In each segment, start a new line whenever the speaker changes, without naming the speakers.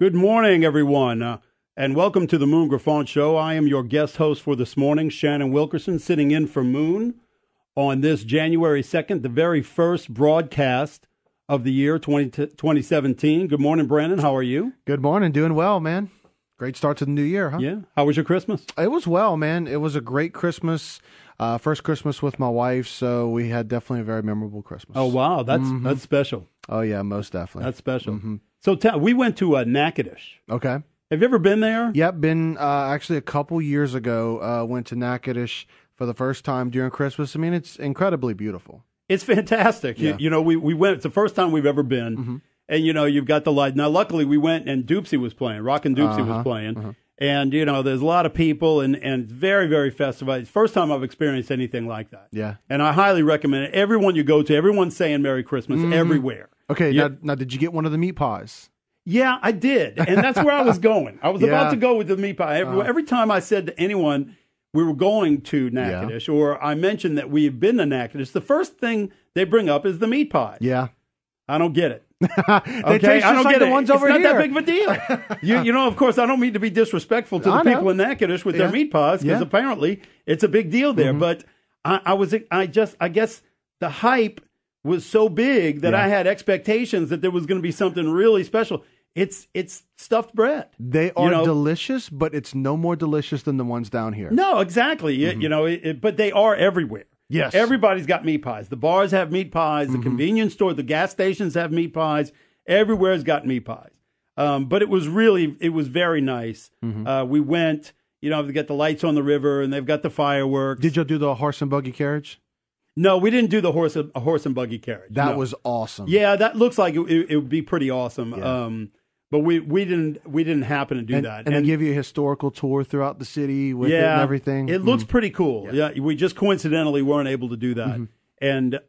Good morning, everyone, and welcome to the Moon Griffon Show. I am your guest host for this morning, Shannon Wilkerson, sitting in for Moon on this January 2nd, the very first broadcast of the year 2017. Good morning, Brandon. How are you?
Good morning. Doing well, man. Great start to the new year, huh?
Yeah. How was your Christmas?
It was well, man. It was a great Christmas. First Christmas with my wife, so we had definitely a very memorable Christmas.
Oh, wow. That's special.
Oh, yeah, most definitely.
That's special. So we went to Natchitoches.
Okay.
Have you ever been there?
Yep, been actually a couple years ago. Went to Natchitoches for the first time during Christmas. I mean, it's incredibly beautiful.
It's fantastic.
Yeah.
You know, we went. It's the first time we've ever been. And, you know, you've got the light. Now, luckily, we went and Doopsie was playing. Rockin' Doopsie was playing. And, you know, there's a lot of people and very, very festive. It's the first time I've experienced anything like that.
Yeah.
And I highly recommend it. Everyone you go to, everyone's saying Merry Christmas everywhere.
Okay, now did you get one of the meat pies?
Yeah, I did. And that's where I was going. I was about to go with the meat pie. Every time I said to anyone we were going to Natchitoches or I mentioned that we had been to Natchitoches, the first thing they bring up is the meat pie.
Yeah.
I don't get it.
They taste just like the ones over here.
It's not that big of a deal. you know, of course, I don't mean to be disrespectful to the people in Natchitoches with their meat pies because apparently it's a big deal there. But I guess the hype was so big that I had expectations that there was going to be something really special. It's stuffed bread.
They are delicious, but it's no more delicious than the ones down here.
No, exactly. You know, but they are everywhere.
Yes.
Everybody's got meat pies. The bars have meat pies. The convenience store, the gas stations have meat pies. Everywhere's got meat pies. But it was very nice. We went, you know, they got the lights on the river and they've got the fireworks.
Did you do the horse and buggy carriage?
No, we didn't do the horse and buggy carriage.
That was awesome.
Yeah, that looks like it would be pretty awesome. Yeah. But we didn't happen to do that.
And they give you a historical tour throughout the city with it and everything.
It looks pretty cool. Yeah, we just coincidentally weren't able to do that. And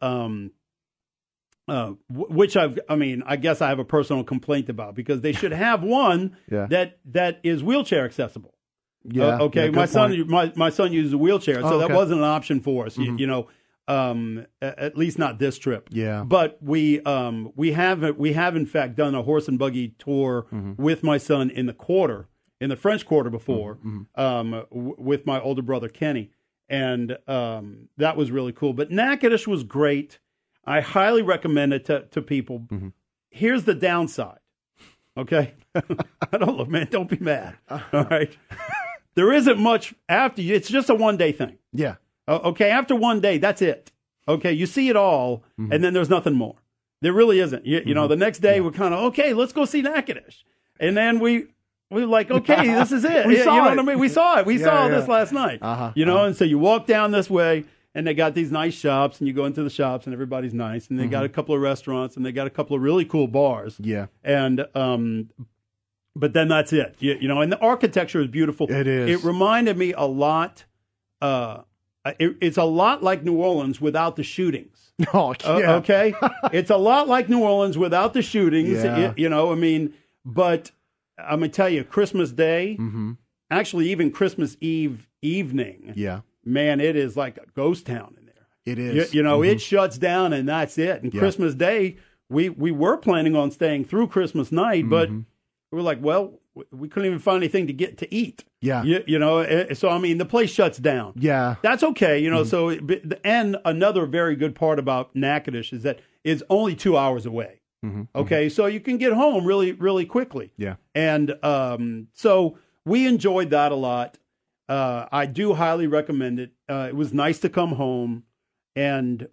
which I guess I have a personal complaint about because they should have one that is wheelchair accessible.
Yeah.
Okay. My son uses a wheelchair, so that wasn't an option for us. You know. At least not this trip.
Yeah.
But we have in fact done a horse and buggy tour with my son in the French Quarter before, with my older brother Kenny, and that was really cool. But Natchitoches was great. I highly recommend it to people. Here's the downside. Okay, I don't look, man. Don't be mad. All right, there isn't much after you. It's just a 1-day thing.
Yeah.
Okay, after 1 day, that's it. Okay, you see it all, and then there's nothing more. There really isn't. You know, the next day we're kind of, okay, let's go see Natchitoches. And then we were like, okay, this is it. You know what I mean? We saw it. We saw this last night. You know, and so you walk down this way, and they got these nice shops, and you go into the shops, and everybody's nice, and they got a couple of restaurants, and they got a couple of really cool bars.
Yeah.
And but then that's it. You know, and the architecture is beautiful.
It is.
It reminded me a lot. It's a lot like New Orleans without the shootings.
Oh, yeah.
Okay? It's a lot like New Orleans without the shootings.
Yeah.
You know, I mean, but I'm going to tell you, Christmas Day, actually even Christmas Eve evening, man, it is like a ghost town in there.
It is.
You know, it shuts down and that's it. And Christmas Day, we were planning on staying through Christmas night, but we were like, well, we couldn't even find anything to get to eat.
Yeah.
You know, so I mean, the place shuts down.
Yeah.
That's okay. You know, so, and another very good part about Natchitoches is that it's only 2 hours away. Okay. So you can get home really, really quickly.
Yeah.
And so we enjoyed that a lot. I do highly recommend it. It was nice to come home and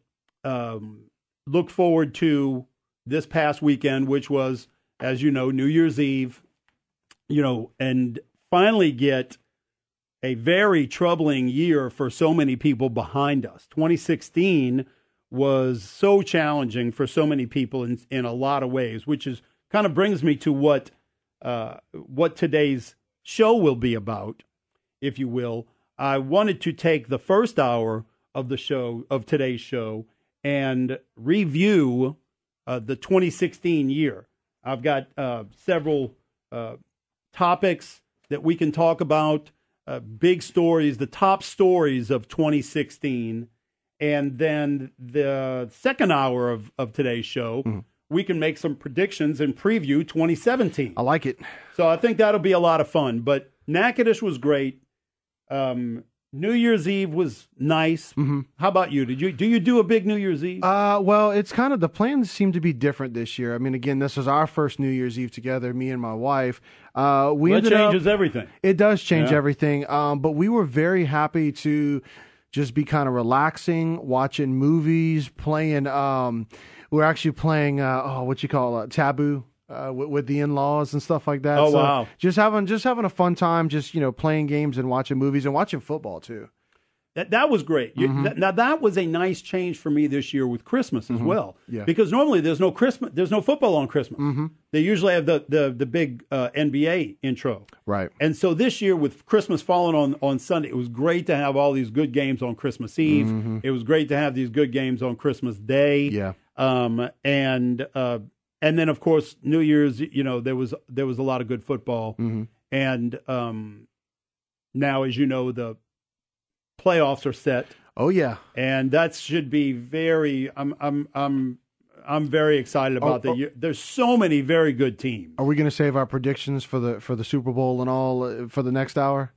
look forward to this past weekend, which was, as you know, New Year's Eve. You know, and finally get a very troubling year for so many people behind us. 2016 was so challenging for so many people in a lot of ways, which is kind of brings me to what today's show will be about, if you will. I wanted to take the first hour of the show, of today's show, and review the 2016 year. I've got several topics that we can talk about, big stories, the top stories of 2016. And then the second hour of today's show we can make some predictions and preview 2017.
I like it.
So I think that'll be a lot of fun. But Natchitoches was great. New Year's Eve was nice.
Mm-hmm.
How about you? Do you do a big New Year's Eve?
Well, it's kind of, the plans seem to be different this year. I mean, again, this was our first New Year's Eve together, me and my wife.
It changes everything.
It does change everything. But we were very happy to just be kind of relaxing, watching movies, playing. We're actually playing Taboo. With the in-laws and stuff like that.
Oh,
so
wow.
Just having a fun time, just, playing games and watching movies and watching football too.
That was great. Now that was a nice change for me this year with Christmas as well.
Yeah.
Because normally there's no football on Christmas. They usually have the big NBA intro.
Right.
And so this year with Christmas falling on Sunday, it was great to have all these good games on Christmas Eve. It was great to have these good games on Christmas Day.
Yeah.
And then, of course, New Year's, there was a lot of good football, and now, as you know, the playoffs are set.
Oh yeah,
and that should be very. I'm very excited about the year. There's so many very good teams.
Are we going to save our predictions for the Super Bowl and all for the next hour?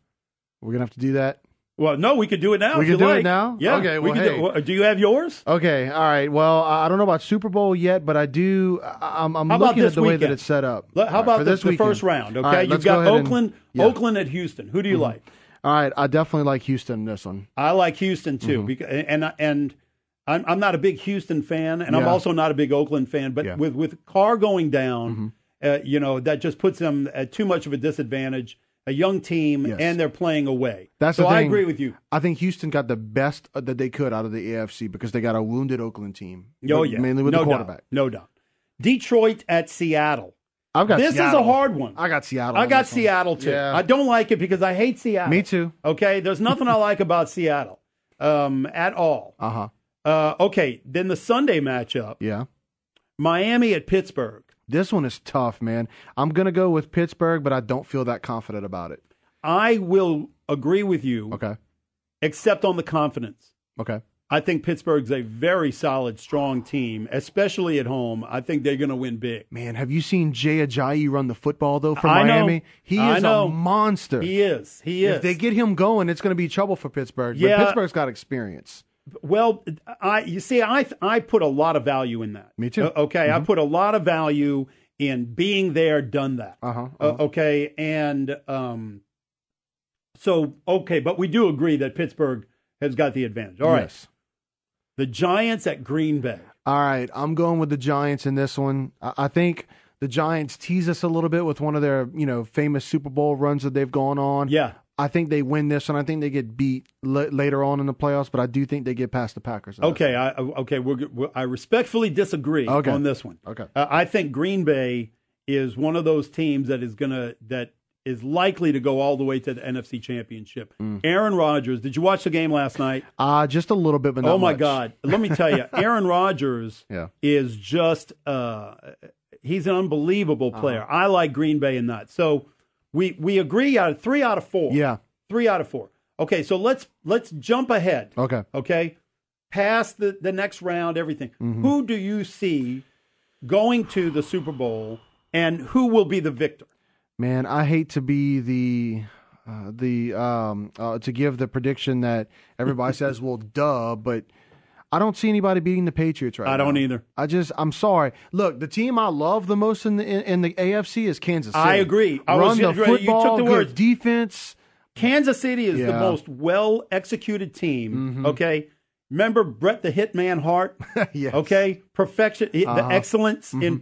We're going to have to do that.
Well, no, we could do it now.
We can do it now?
Yeah.
Okay, well,
do you have yours?
Okay, all right. Well, I don't know about Super Bowl yet, but I do. I'm looking at the way that it's set up.
How about the first round? Okay,
right,
you've got Oakland at Houston. Who do you like?
All right, I definitely like Houston in this one.
I like Houston too, because, and I'm not a big Houston fan, and I'm also not a big Oakland fan. But with Carr going down, that just puts them at too much of a disadvantage. A young team, and they're playing away. So I agree with you.
I think Houston got the best that they could out of the AFC because they got a wounded Oakland team.
Oh, yeah.
Mainly with the quarterback.
No doubt. Detroit at Seattle.
This
is a hard one.
I got Seattle.
I got Seattle, too. Yeah. I don't like it because I hate Seattle.
Me too.
Okay? There's nothing I like about Seattle at all. Okay, then the Sunday matchup.
Yeah.
Miami at Pittsburgh.
This one is tough, man. I'm going to go with Pittsburgh, but I don't feel that confident about it.
I will agree with you.
Okay.
Except on the confidence.
Okay.
I think Pittsburgh's a very solid, strong team, especially at home. I think they're going to win big.
Man, have you seen Jay Ajayi run the football, though, for Miami? He is a monster.
He is.
If they get him going, it's going to be trouble for Pittsburgh. But Pittsburgh's got experience.
Well, I put a lot of value in that.
Me too.
Okay, I put a lot of value in being there, done that. Okay, and but we do agree that Pittsburgh has got the advantage. All right.
Yes.
The Giants at Green Bay.
All right, I'm going with the Giants in this one. I think the Giants tease us a little bit with one of their, famous Super Bowl runs that they've gone on.
Yeah.
I think they win this, and I think they get beat later on in the playoffs, but I do think they get past the Packers.
Okay, I respectfully disagree on this one.
Okay.
I think Green Bay is one of those teams that is likely to go all the way to the NFC Championship. Aaron Rodgers, did you watch the game last night?
Just a little bit, but not much.
Oh, my God. Let me tell you, Aaron Rodgers is just he's an unbelievable player. I like Green Bay in that. So we agree 3 out of 4.
Yeah.
3 out of 4. Okay, so let's jump ahead. Okay? Past the next round, everything. Who do you see going to the Super Bowl, and who will be the victor?
Man, I hate to be to give the prediction that everybody says, well, duh, but I don't see anybody beating the Patriots right now.
I don't either.
I'm sorry. Look, the team I love the most in the AFC is Kansas City.
I agree.
Run the football,
you took the words.
Defense.
Kansas City is the most well-executed team, okay? Remember Bret the Hitman Hart?
Yes.
Okay? Perfection, the excellence in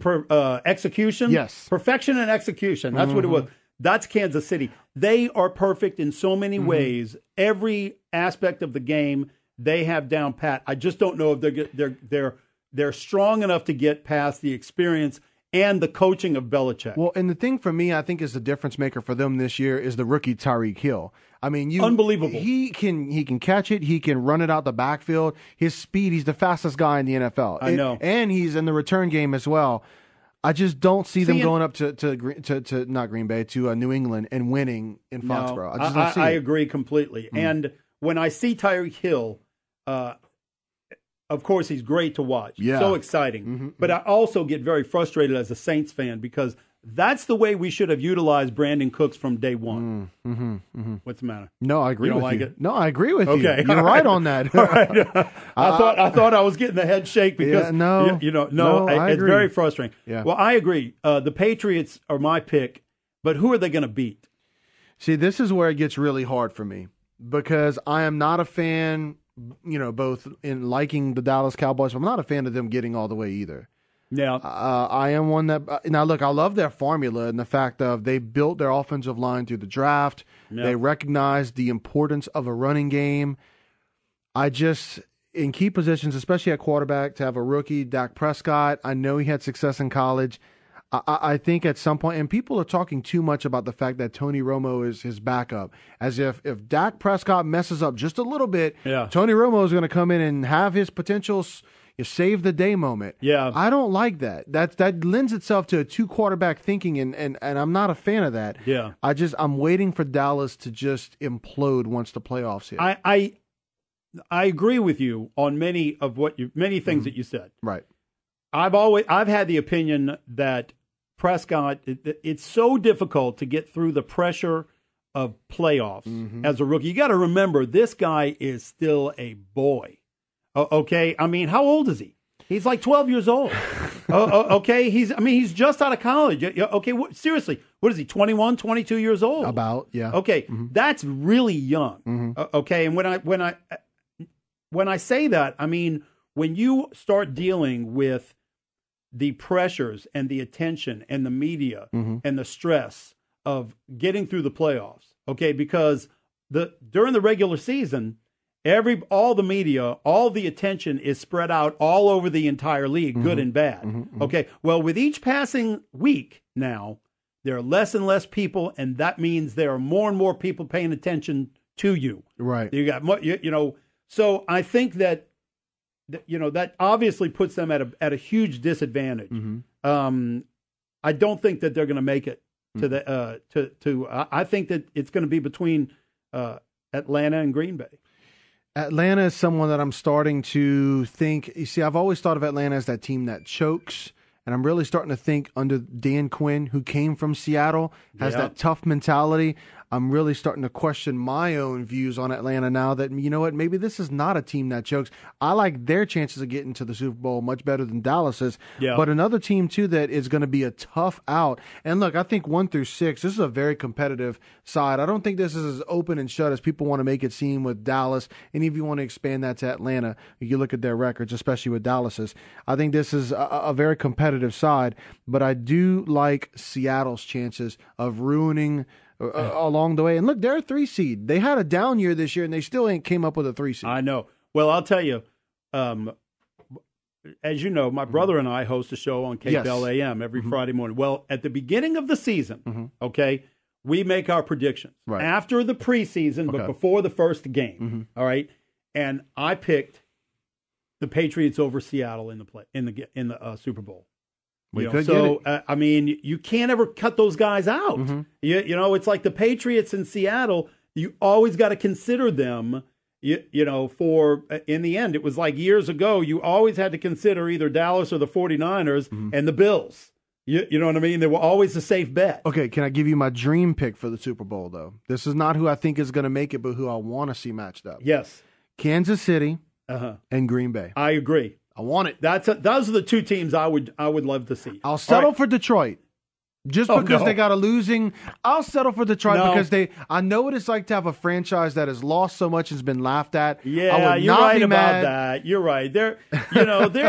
execution?
Yes.
Perfection and execution. That's what it was. That's Kansas City. They are perfect in so many ways. Every aspect of the game they have down pat. I just don't know if they're strong enough to get past the experience and the coaching of Belichick.
Well, and the thing for me, I think, is the difference maker for them this year is the rookie Tyreek Hill. I mean,
unbelievable.
He can catch it. He can run it out the backfield. His speed. He's the fastest guy in the NFL.
I know,
and he's in the return game as well. I just don't see them going up to not Green Bay, to New England and winning in Foxborough.
No,
I just don't see it.
I agree completely. And when I see Tyreek Hill, of course, he's great to watch.
Yeah.
So exciting. But I also get very frustrated as a Saints fan because that's the way we should have utilized Brandon Cooks from day one. What's the matter?
No, I agree
You don't
with
like
you.
it?
No, I agree with you.
Okay.
You're right on that.
All right. I thought I was getting the head shake because
no, I
it's
agree.
very frustrating.
Yeah.
Well, I agree. The Patriots are my pick, but who are they going to beat?
See, this is where it gets really hard for me because I am not a fan, both in liking the Dallas Cowboys, but I'm not a fan of them getting all the way either.
Yeah.
I am one that now look, I love their formula and the fact of they built their offensive line through the draft.
Yeah.
They recognized the importance of a running game. I just in key positions, especially at quarterback, to have a rookie, Dak Prescott. I know he had success in college. I think at some point, and people are talking too much about the fact that Tony Romo is his backup, as if Dak Prescott messes up just a little bit, Tony Romo is going to come in and have his potential save the day moment.
Yeah.
I don't like that. That lends itself to a two quarterback thinking, and I'm not a fan of that.
Yeah.
I'm waiting for Dallas to just implode once the playoffs hit.
I agree with you on many things that you said.
Right.
I've had the opinion that Prescott, it's so difficult to get through the pressure of playoffs as a rookie. You got to remember, this guy is still a boy. Okay, I mean, how old is he? He's like 12 years old. Okay, he's just out of college. Okay, seriously, what is he? 21, 22 years old?
About, yeah.
Okay, that's really young. Okay, and when I say that, I mean when you start dealing with the pressures and the attention and the media and the stress of getting through the playoffs. Okay, because during the regular season, all the media, all the attention is spread out all over the entire league, good and bad. Okay, well, with each passing week now, there are less and less people, and that means there are more and more people paying attention to you.
Right.
You got more, so I think that obviously puts them at a huge disadvantage. I don't think that they're going to make it to the I think that it's going to be between Atlanta and Green Bay.
Atlanta is someone that I'm starting to think. You see, I've always thought of Atlanta as that team that chokes, and I'm really starting to think under Dan Quinn, who came from Seattle, has that tough mentality. I'm really starting to question my own views on Atlanta now that, you know what, maybe this is not a team that chokes. I like their chances of getting to the Super Bowl much better than Dallas's. Yeah. But another team, too, that is going to be a tough out. And look, I think 1 through 6, this is a very competitive side. I don't think this is as open and shut as people want to make it seem with Dallas. And if you want to expand that to Atlanta, you look at their records, especially with Dallas's. I think this is a very competitive side. But I do like Seattle's chances of ruining along the way. And look, they're a 3 seed. They had a down year this year, and they still ain't came up with a 3 seed.
I know. Well, I'll tell you, as you know, my brother and I host a show on KBEL AM every Friday morning. Well, at the beginning of the season, okay, we make our predictions. Right. After the preseason, but before the first game. All right? And I picked the Patriots over Seattle in the Super Bowl. I mean, you can't ever cut those guys out. It's like the Patriots in Seattle. You always got to consider them. For in the end, it was like years ago. You always had to consider either Dallas or the 49ers and the Bills. You know what I mean? They were always a safe bet.
Okay, can I give you my dream pick for the Super Bowl, though? This is not who I think is going to make it, but who I want to see matched up.
Yes.
Kansas City and Green Bay.
I agree. I want it. Those are the two teams I would love to see.
I'll settle for Detroit. Just because they got a losing, I'll settle for Detroit because I know what it's like to have a franchise that has lost so much and has been laughed at.
Yeah, you're right about that. You're right. They're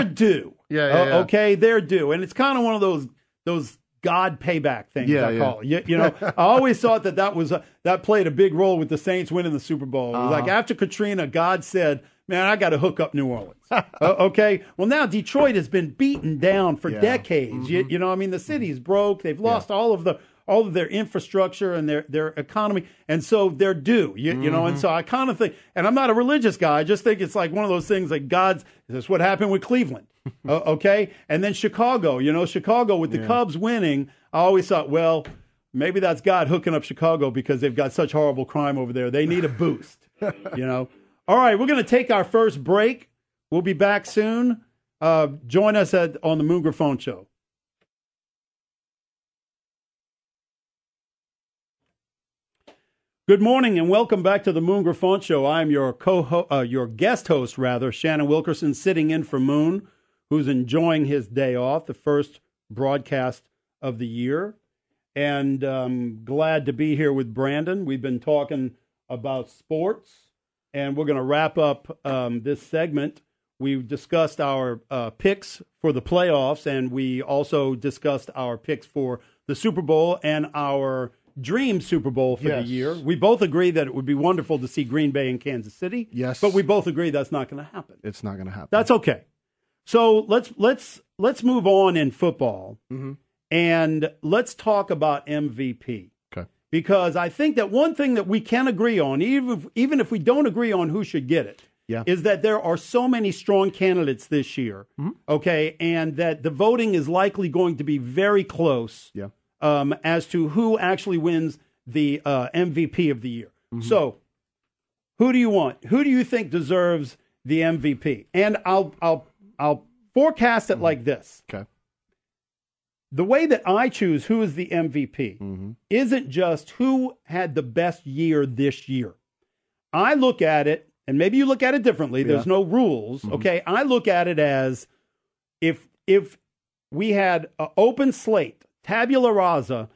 due. Okay, they're due, and it's kind of one of those God payback things. I call it. I always thought that played a big role with the Saints winning the Super Bowl. It was like after Katrina, God said, man, I got to hook up New Orleans. Okay. Well, now Detroit has been beaten down for decades. The city's broke. They've lost all of their infrastructure and their economy. And so they're due, and so I kind of think, and I'm not a religious guy. I just think it's like one of those things like that's what happened with Cleveland. Okay. And then Chicago with the Cubs winning, I always thought, well, maybe that's God hooking up Chicago because they've got such horrible crime over there. They need a boost, All right, we're going to take our first break. We'll be back soon. Join us on the Moon Griffon Show. Good morning and welcome back to the Moon Griffon Show. I'm your guest host, Shannon Wilkerson, sitting in for Moon, who's enjoying his day off, the first broadcast of the year. And glad to be here with Brandon. We've been talking about sports, and we're going to wrap up this segment. We've discussed our picks for the playoffs, and we also discussed our picks for the Super Bowl and our dream Super Bowl for the year. We both agree that it would be wonderful to see Green Bay and Kansas City.
Yes.
But we both agree that's not going to happen.
It's not going to happen.
That's okay. So let's move on in football, and let's talk about MVP.
Okay.
Because I think that one thing that we can agree on, even if we don't agree on who should get it, is that there are so many strong candidates this year, okay, and that the voting is likely going to be very close.
Yeah.
As to who actually wins the MVP of the year. So, who do you want? Who do you think deserves the MVP? And I'll forecast it like this.
Okay.
The way that I choose who is the MVP isn't just who had the best year this year. I look at it, and maybe you look at it differently. There's no rules. Okay. I look at it as if we had an open slate, tabula rasa,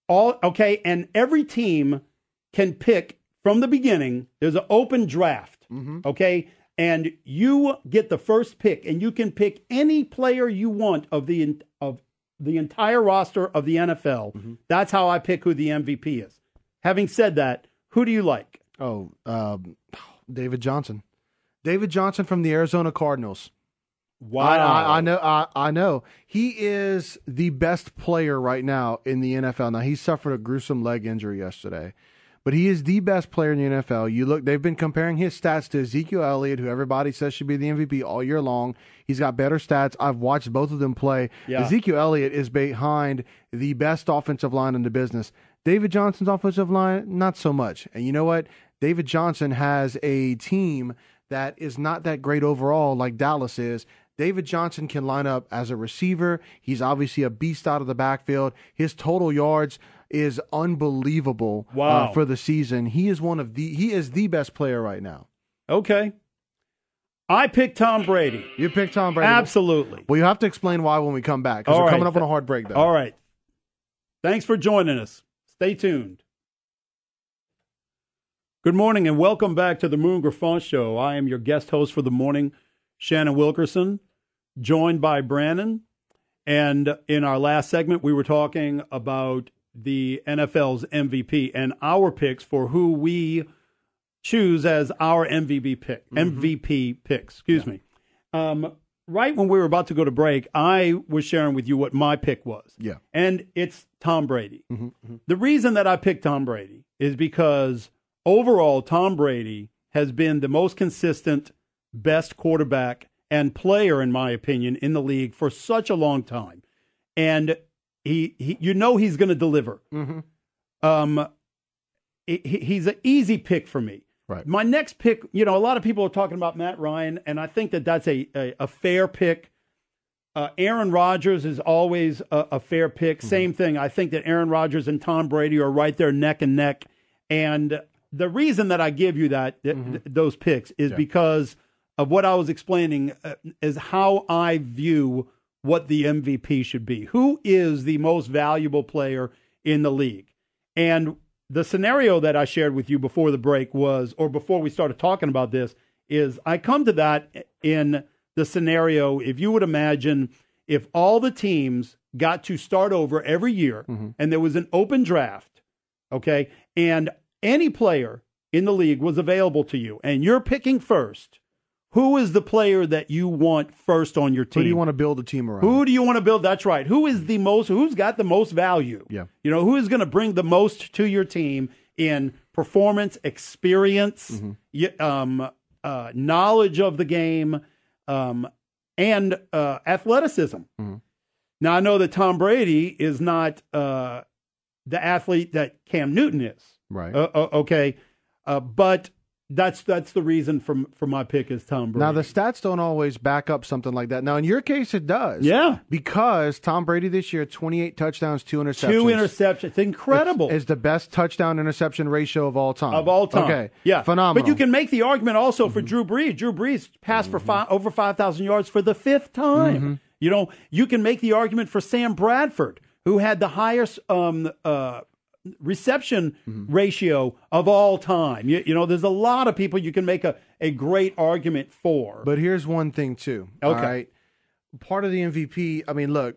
and every team can pick from the beginning. There's an open draft, okay, and you get the first pick, and you can pick any player you want of the entire roster of the NFL. That's how I pick who the MVP is. Having said that, who do you like?
David Johnson. David Johnson from the Arizona Cardinals.
Wow.
I know. He is the best player right now in the NFL. Now, he suffered a gruesome leg injury yesterday, but he is the best player in the NFL. They've been comparing his stats to Ezekiel Elliott, who everybody says should be the MVP all year long. He's got better stats. I've watched both of them play. Yeah. Ezekiel Elliott is behind the best offensive line in the business. David Johnson's offensive line, not so much. And you know what? David Johnson has a team that is not that great overall like Dallas is. David Johnson can line up as a receiver. He's obviously a beast out of the backfield. His total yards is unbelievable for the season. He is the best player right now.
Okay. I picked Tom Brady.
You picked Tom Brady?
Absolutely.
Well, you have to explain why when we come back, because we're coming up on a hard break, though.
All right. Thanks for joining us. Stay tuned. Good morning and welcome back to the Moon Griffon Show. I am your guest host for the morning, Shannon Wilkerson, joined by Brandon. And in our last segment, we were talking about the NFL's MVP and our picks for who we choose as our MVP picks. Excuse me. Right when we were about to go to break, I was sharing with you what my pick was.
Yeah.
And it's Tom Brady. The reason that I picked Tom Brady is because overall, Tom Brady has been the most consistent, best quarterback and player, in my opinion, in the league for such a long time. And he's going to deliver. He's an easy pick for me.
Right.
My next pick, a lot of people are talking about Matt Ryan, and I think that that's a fair pick. Aaron Rodgers is always a fair pick. Same thing. I think that Aaron Rodgers and Tom Brady are right there neck and neck. And the reason that I give you those picks is because of what I was explaining is how I view what the MVP should be. Who is the most valuable player in the league? And the scenario that I shared with you before the break before we started talking about this, is I come to that in the scenario, if you would imagine, if all the teams got to start over every year and there was an open draft, okay, and any player in the league was available to you, and you're picking first, who is the player that you want first on your team?
Who do you want to build a team around?
Who do you want to build? That's right. Who's got the most value?
Yeah.
Who is going to bring the most to your team in performance, experience, knowledge of the game, and athleticism. Now, I know that Tom Brady is not the athlete that Cam Newton is.
Right.
Okay. But That's the reason for my pick is Tom Brady.
Now, the stats don't always back up something like that. Now, in your case, it does.
Yeah.
Because Tom Brady this year, 28 touchdowns, 2 interceptions.
2 interceptions. It's incredible.
It's the best touchdown-interception ratio of all time.
Of all time.
Okay.
Yeah.
Phenomenal.
But you can make the argument also for Drew Brees. Drew Brees passed for over 5,000 yards for the 5th time. You know, you can make the argument for Sam Bradford, who had the highest reception ratio of all time. You know, there's a lot of people you can make a great argument for.
But here's one thing, too.
Okay.
All right? Part of the MVP, I mean, look,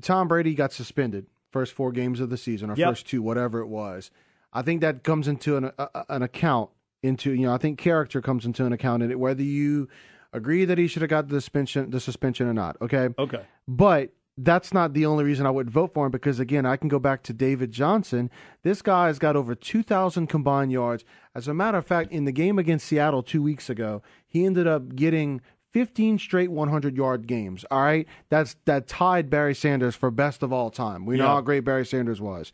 Tom Brady got suspended first 4 games of the season, or first 2, whatever it was. I think that comes into an account, I think character comes into an account in it, whether you agree that he should have got the suspension or not, okay?
Okay.
But that's not the only reason I would vote for him, because, again, I can go back to David Johnson. This guy has got over 2,000 combined yards. As a matter of fact, in the game against Seattle 2 weeks ago, he ended up getting 15 straight 100-yard games, all right? That tied Barry Sanders for best of all time. We know how great Barry Sanders was.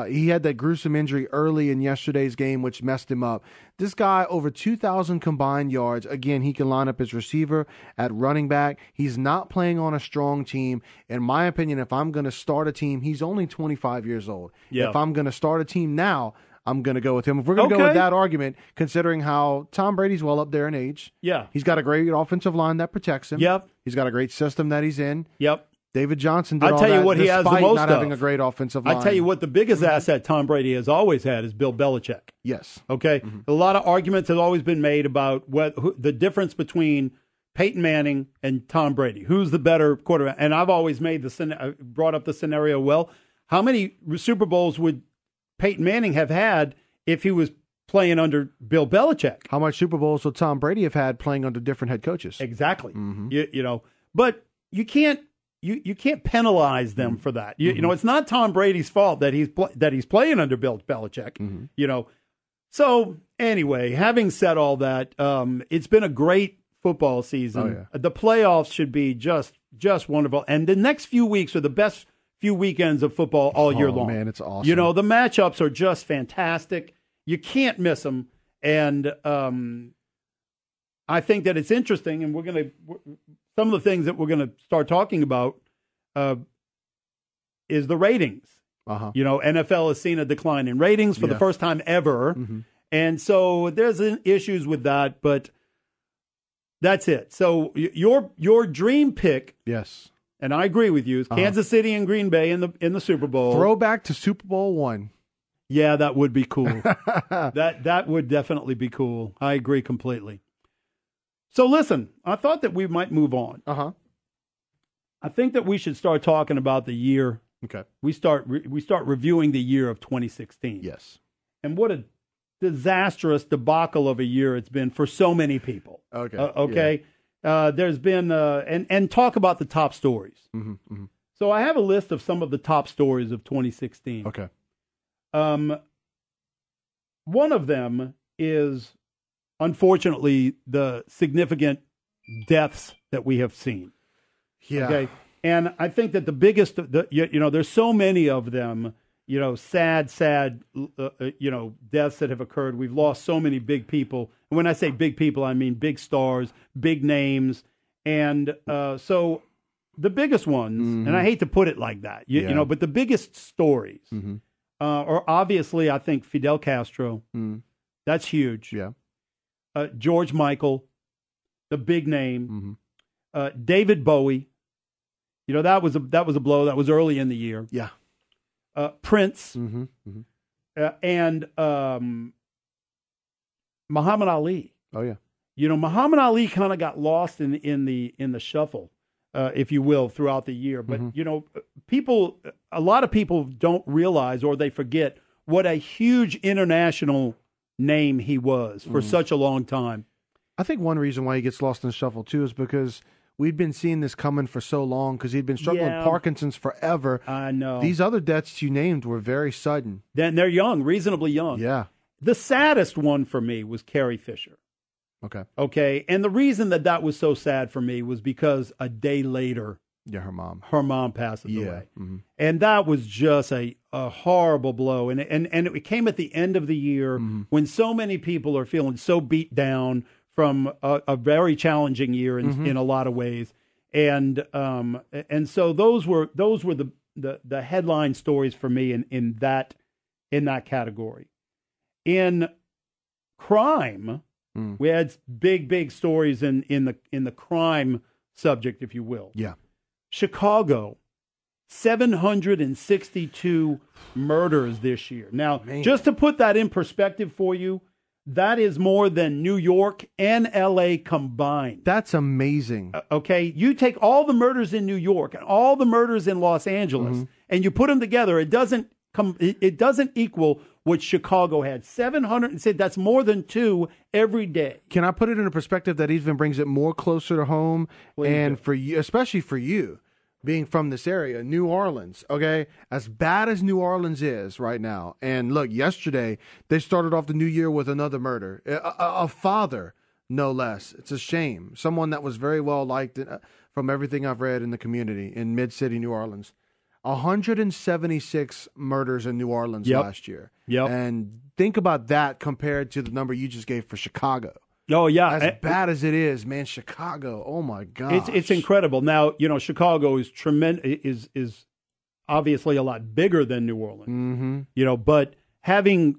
He had that gruesome injury early in yesterday's game, which messed him up. This guy, over 2,000 combined yards. Again, he can line up as receiver, at running back. He's not playing on a strong team. In my opinion, if I'm going to start a team, he's only 25 years old.
Yeah.
If I'm going to start a team now, I'm going to go with him. If we're going to go with that argument, considering how Tom Brady's well up there in age.
Yeah.
He's got a great offensive line that protects him.
Yep.
He's got a great system that he's in.
Yep.
David Johnson did
I'll tell you what he has the most
not
of.
having a great offensive line.
I tell you what, the biggest asset Tom Brady has always had is Bill Belichick.
Yes.
Okay? A lot of arguments have always been made about the difference between Peyton Manning and Tom Brady. Who's the better quarterback? And I've always brought up the scenario, well, how many Super Bowls would Peyton Manning have had if he was playing under Bill Belichick?
How much Super Bowls would Tom Brady have had playing under different head coaches?
Exactly. You know, but you can't penalize them for that. You know, it's not Tom Brady's fault that he's playing under Bill Belichick. You know, so anyway, having said all that, it's been a great football season. The playoffs should be just wonderful, and the next few weeks are the best few weekends of football all year long.
Man, it's awesome.
You know, the matchups are just fantastic. You can't miss them, and I think that it's interesting, and some of the things that we're going to start talking about is the ratings. You know, NFL has seen a decline in ratings for the first time ever. And so there's issues with that, but that's it. So your dream pick,
yes,
and I agree with you, is Kansas City and Green Bay in the Super Bowl.
Throwback to Super Bowl I.
Yeah, that would be cool. that would definitely be cool. I agree completely. So listen, I thought that we might move on. I think that we should start talking about the year.
Okay.
We start reviewing the year of 2016.
Yes.
And what a disastrous debacle of a year it's been for so many people.
Okay.
There's been and talk about the top stories. So I have a list of some of the top stories of 2016.
Okay.
One of them is, unfortunately, the significant deaths that we have seen.
Yeah.
Okay. And I think that the biggest, there's so many of them, sad, deaths that have occurred. We've lost so many big people. And when I say big people, I mean big stars, big names. And so the biggest ones, and I hate to put it like that, but the biggest stories are obviously, I think, Fidel Castro. That's huge.
Yeah.
George Michael, the big name. David Bowie. That was a blow. That was early in the year.
Yeah.
Prince. And Muhammad Ali.
Oh yeah.
Muhammad Ali kind of got lost in the shuffle, if you will, throughout the year. But a lot of people don't realize, or they forget, what a huge international name he was for such a long time.
I think one reason why he gets lost in the shuffle too is because we'd been seeing this coming for so long, because he'd been struggling with Parkinson's forever.
I know.
These other deaths you named were very sudden.
Then they're young, reasonably young.
Yeah.
The saddest one for me was Carrie Fisher.
Okay.
Okay. And the reason that was so sad for me was because a day later,
Yeah, her mom.
Her mom passes away.
Mm-hmm.
And that was just a horrible blow. And it came at the end of the year when so many people are feeling so beat down from a very challenging year in a lot of ways. And so those were the headline stories for me in that category. In crime, we had big stories in the crime subject, if you will.
Yeah.
Chicago, 762 murders this year. Now, just to put that in perspective for you, that is more than New York and L.A. combined.
That's amazing.
Okay, you take all the murders in New York and all the murders in Los Angeles, and you put them together. It doesn't equal what Chicago had. 700, and said that's more than 2 every day.
Can I put it in a perspective that even brings it more closer to home? And for you, especially for you, being from this area, New Orleans, okay? As bad as New Orleans is right now, and look, yesterday, they started off the new year with another murder. A father, no less. It's a shame. Someone that was very well liked from everything I've read in the community in Mid-City, New Orleans. 176 murders in New Orleans last year.
Yep.
And think about that compared to the number you just gave for Chicago.
Oh, yeah.
As bad as it is, man, Chicago, oh my God.
It's incredible. Now, Chicago is tremendous, is obviously a lot bigger than New Orleans. But having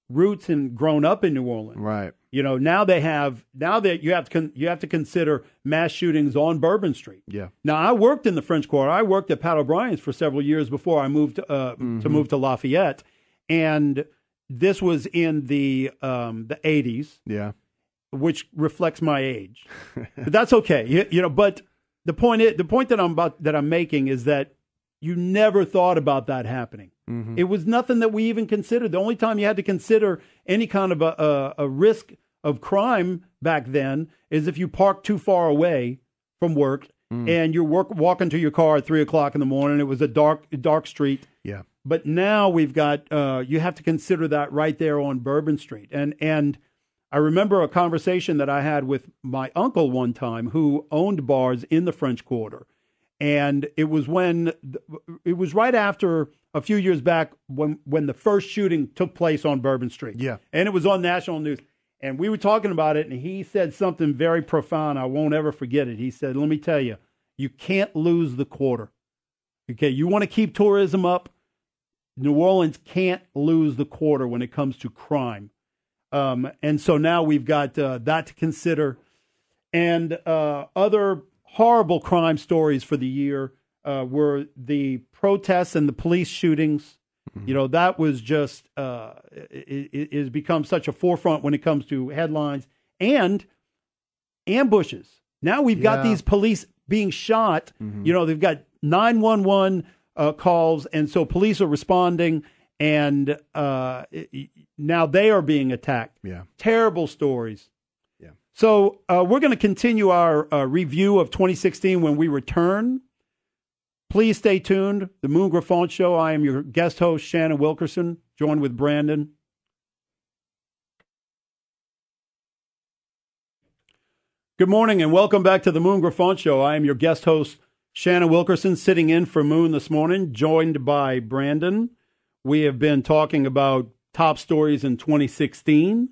roots and grown up in New Orleans.
Right.
Now you have to consider mass shootings on Bourbon Street.
Yeah.
Now I worked in the French Quarter. I worked at Pat O'Brien's for several years before I moved to move to Lafayette, and this was in the 80s.
Yeah.
Which reflects my age, but that's okay. But the point that I'm making is that you never thought about that happening. It was nothing that we even considered. The only time you had to consider any kind of a risk of crime back then is if you parked too far away from work and you're walking to your car at 3:00 in the morning. It was a dark street.
Yeah.
But now we've got you have to consider that right there on Bourbon Street. And I remember a conversation that I had with my uncle one time who owned bars in the French Quarter. And it was right after a few years back when the first shooting took place on Bourbon Street.
Yeah.
And it was on national news. And we were talking about it, and he said something very profound. I won't ever forget it. He said, let me tell you, you can't lose the quarter. Okay, you want to keep tourism up? New Orleans can't lose the quarter when it comes to crime. And so now we've got that to consider. And other horrible crime stories for the year were the protests and the police shootings. That was just, it has become such a forefront when it comes to headlines and ambushes. Now we've got these police being shot. They've got 911 calls, and so police are responding. And now they are being attacked. Yeah. Terrible stories. Yeah. So we're going to continue our review of 2016 when we return. Please stay tuned. The Moon Griffon Show. I am your guest host, Shannon Wilkerson, joined with Brandon. Good morning and welcome back to the Moon Griffon Show. I am your guest host, Shannon Wilkerson, sitting in for Moon this morning, joined by Brandon. We have been talking about top stories in 2016,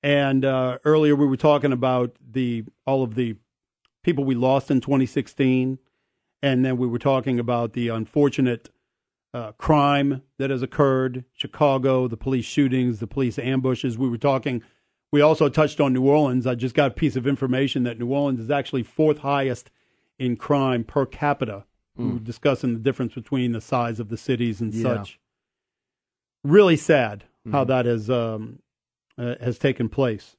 and earlier we were talking about all of the people we lost in 2016, and then we were talking about the unfortunate crime that has occurred, Chicago, the police shootings, the police ambushes. We also touched on New Orleans. I just got a piece of information that New Orleans is actually 4th highest in crime per capita. We were discussing the difference between the size of the cities and such. Really sad how that has taken place.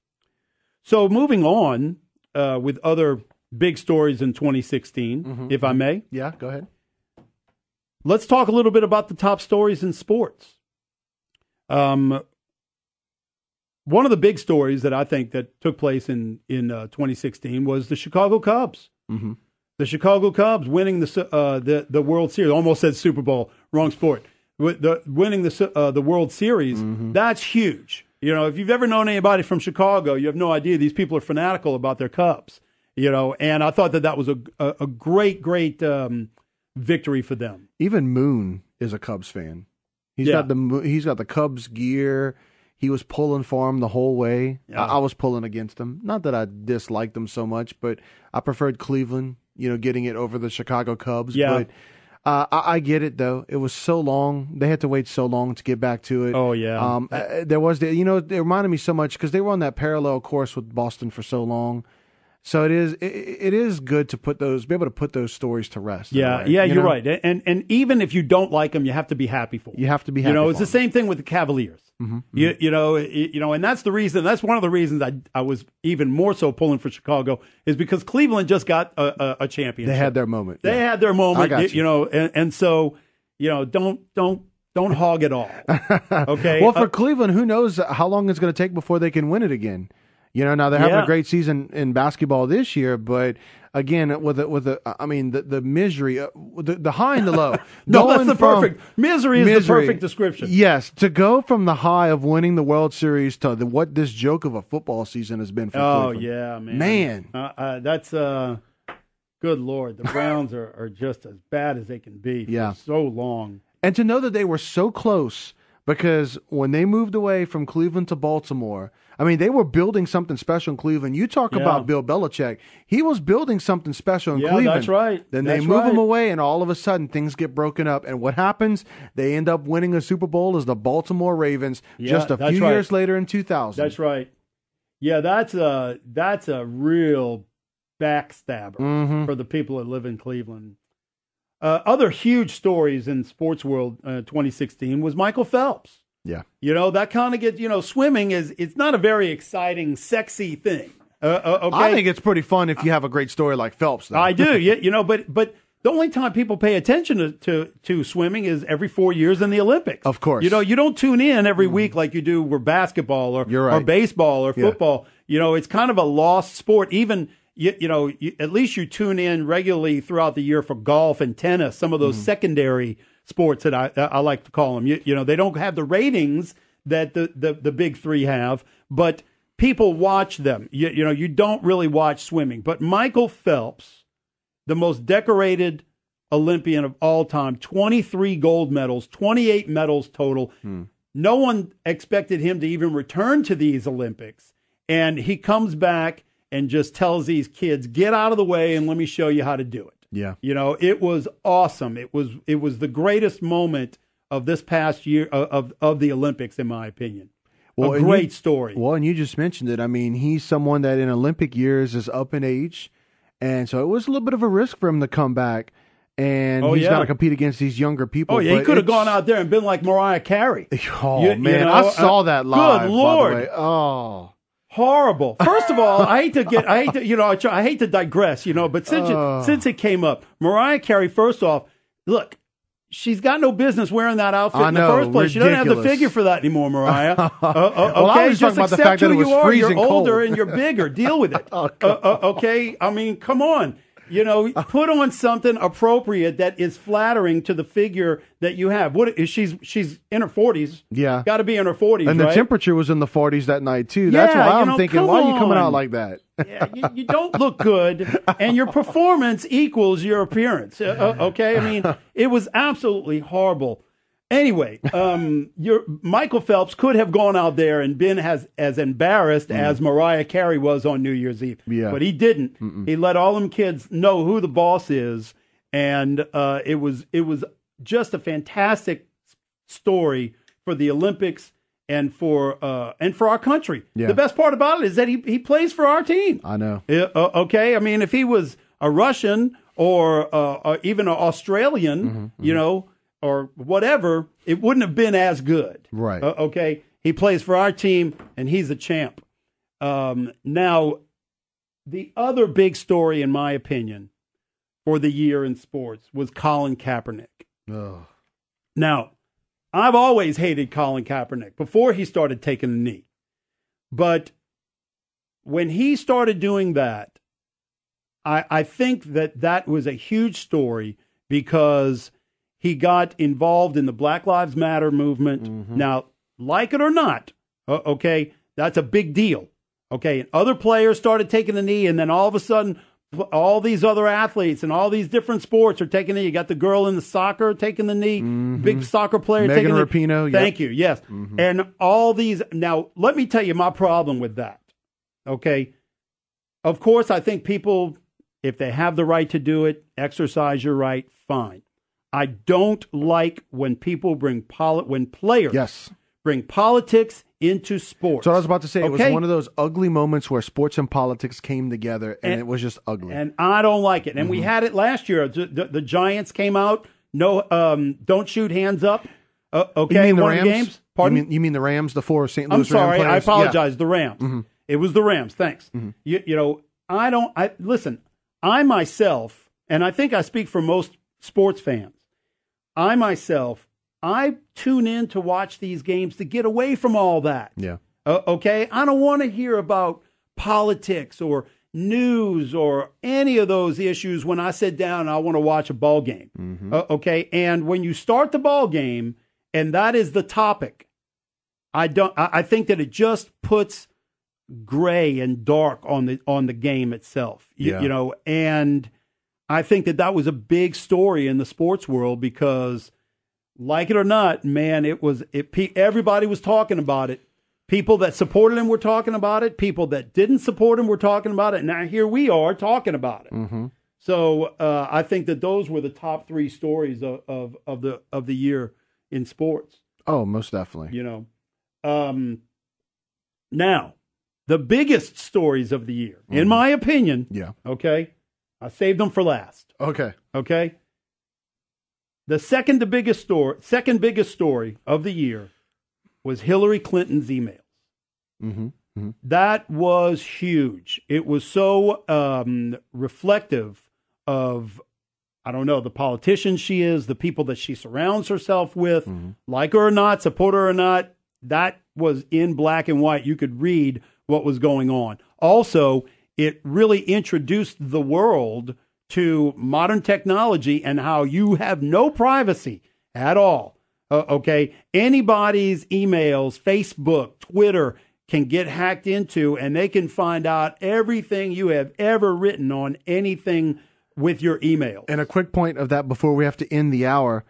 So moving on with other big stories in 2016, if I may.
Yeah, go ahead.
Let's talk a little bit about the top stories in sports. One of the big stories that I think that took place in 2016 was the Chicago Cubs. The Chicago Cubs winning the World Series. Almost said Super Bowl, wrong sport. Winning the World Series, that's huge. If you've ever known anybody from Chicago, you have no idea these people are fanatical about their Cubs. And I thought that was a great victory for them.
Even Moon is a Cubs fan. He's got the Cubs gear. He was pulling for him the whole way.
Yeah.
I was pulling against him. Not that I disliked them so much, but I preferred Cleveland, getting it over the Chicago Cubs.
Yeah.
But I get it, though. It was so long. They had to wait so long to get back to it.
Oh, yeah.
There was, it reminded me so much because they were on that parallel course with Boston for so long. So it is good to be able to put those stories to rest.
Yeah, you're right. And even if you don't like them, you have to be happy for them.
You have to be happy.
It's the same thing with the Cavaliers.
Mm-hmm.
And that's the reason. That's one of the reasons I was even more so pulling for Chicago is because Cleveland just got a championship.
They had their moment.
They had their moment.
I got you.
And so don't hog it all. Okay.
Well, for Cleveland, who knows how long it's going to take before they can win it again. Now they're having a great season in basketball this year, but again, the misery, the high and the low.
No, that's misery is the perfect description.
Yes, to go from the high of winning the World Series to what this joke of a football season has been for Cleveland.
Oh yeah, man. That's good Lord. The Browns are just as bad as they can be for so long.
And to know that they were so close. Because when they moved away from Cleveland to Baltimore, they were building something special in Cleveland. You talk about Bill Belichick. He was building something special in Cleveland.
That's right.
Then they move him away, and all of a sudden, things get broken up. And what happens? They end up winning a Super Bowl as the Baltimore Ravens just a few years later in 2000.
That's right. Yeah, that's a real backstabber for the people that live in Cleveland. Other huge stories in sports world 2016 was Michael Phelps.
Yeah.
That kind of gets, swimming it's not a very exciting, sexy thing. Okay?
I think it's pretty fun if you have a great story like Phelps, though.
I do, but the only time people pay attention to swimming is every 4 years in the Olympics.
Of course.
You don't tune in every week like you do for basketball or baseball or football. It's kind of a lost sport. Even at least you tune in regularly throughout the year for golf and tennis, some of those secondary sports that I like to call them. They don't have the ratings that the big three have, but people watch them. You don't really watch swimming. But Michael Phelps, the most decorated Olympian of all time, 23 gold medals, 28 medals total. No one expected him to even return to these Olympics. And he comes back and just tells these kids, get out of the way and let me show you how to do it.
Yeah.
It was awesome. It was the greatest moment of this past year of the Olympics, in my opinion. Well, a great story.
Well, and you just mentioned it. He's someone that in Olympic years is up in age. And so it was a little bit of a risk for him to come back. And he's got to compete against these younger people.
Oh, yeah, he could have gone out there and been like Mariah Carey.
Oh, man, I saw that live.
Good Lord.
By the way. Oh.
Horrible. First of all, I hate to digress, but since it came up, Mariah Carey, first off, look, she's got no business wearing that outfit in the first place.
Ridiculous.
She doesn't have the figure for that anymore, Mariah.
Well, I was
just
talking about the
accept
fact that
who
it was
you are.
freezing
You're older
cold.
and you're bigger. Deal with it. Okay? Come on. Put on something appropriate that is flattering to the figure that you have. What is she's in her 40s.
Yeah.
Got to be in her 40s,
and the temperature was in the 40s that night, too. That's why I'm thinking, why are you coming out like that?
Yeah, you don't look good, and your performance equals your appearance. Okay? It was absolutely horrible. Anyway, Michael Phelps could have gone out there and been as embarrassed as Mariah Carey was on New Year's Eve.
Yeah.
But he didn't. He let all them kids know who the boss is, and it was just a fantastic story for the Olympics and for our country. Yeah. The best part about it is that he plays for our team.
I know.
Okay, if he was a Russian or even an Australian, or whatever, it wouldn't have been as good.
Right.
Okay? He plays for our team, and he's a champ. Now, the other big story, in my opinion, for the year in sports was Colin Kaepernick.
Oh.
Now, I've always hated Colin Kaepernick before he started taking the knee. But when he started doing that, I think that was a huge story because he got involved in the Black Lives Matter movement. Now, like it or not, okay, that's a big deal. Okay, and other players started taking the knee, and then all of a sudden, all these other athletes and all these different sports are taking it. You got the girl in the soccer taking the knee, big soccer player
Megan
taking the
Rapinoe.
Thank you. Yes. And all these. Now, let me tell you my problem with that. Okay. Of course, I think people, if they have the right to do it, exercise your right, fine. I don't like when people bring when players bring politics into sports.
So I was about to say, it was one of those ugly moments where sports and politics came together, and it was just ugly.
And I don't like it. And we had it last year. The Giants came out. No, don't shoot hands up. Okay,
you mean the
one of
Rams?
the games. Pardon?
You mean the Rams, the 4 St. Louis
I'm sorry.
Rams players?
I apologize. The Rams. It was the Rams. Thanks. You know, listen. I myself, and I think I speak for most sports fans. I tune in to watch these games to get away from all that. Yeah. Okay? I don't want to hear about politics or news or any of those issues when I sit down and I want to watch a ball game. Okay? And when you start the ball game and that is the topic, I think that it just puts gray and dark on the game itself. You know, and I think that was a big story in the sports world because, like it or not, man, everybody was talking about it. People that supported him were talking about it. People that didn't support him were talking about it. Now here we are talking about it. So I think that those were the top 3 stories of the year in sports.
Oh, most definitely.
You know, now the biggest stories of the year, in my opinion. Okay. I saved them for last. Okay. The second biggest story of the year was Hillary Clinton's emails. That was huge. It was so reflective of, I don't know, the politician she is, the people that she surrounds herself with, like her or not, support her or not. That was in black and white. You could read what was going on. Also, it really introduced the world to modern technology and how you have no privacy at all. Okay. Anybody's emails, Facebook, Twitter can get hacked into, and they can find out everything you have ever written on anything with your email.
And a quick point of that before we have to end the hour.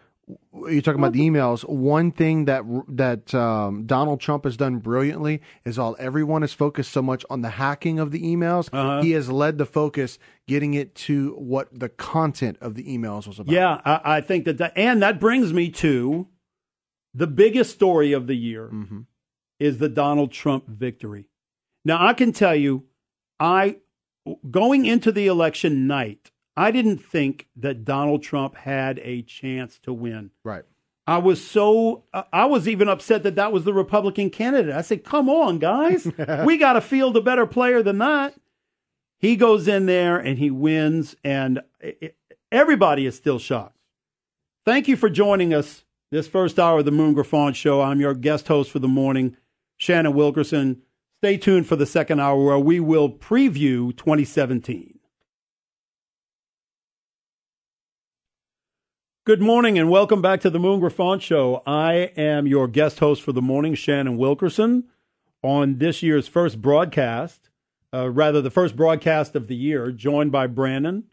You're talking about the emails. One thing that Donald Trump has done brilliantly is everyone is focused so much on the hacking of the emails. He has led the focus, getting it to what the content of the emails was about.
Yeah, I think and that brings me to the biggest story of the year is the Donald Trump victory. Now, I can tell you, going into the election night, I didn't think that Donald Trump had a chance to win.
Right.
I was even upset that was the Republican candidate. I said, come on, guys. We got to field a better player than that. He goes in there and he wins, and everybody is still shocked. Thank you for joining us this first hour of the Moon Griffon Show. I'm your guest host for the morning, Shannon Wilkerson. Stay tuned for the second hour where we will preview 2017. Good morning and welcome back to the Moon Griffon Show. I am your guest host for the morning, Shannon Wilkerson, on this year's first broadcast, the first broadcast of the year, joined by Brandon.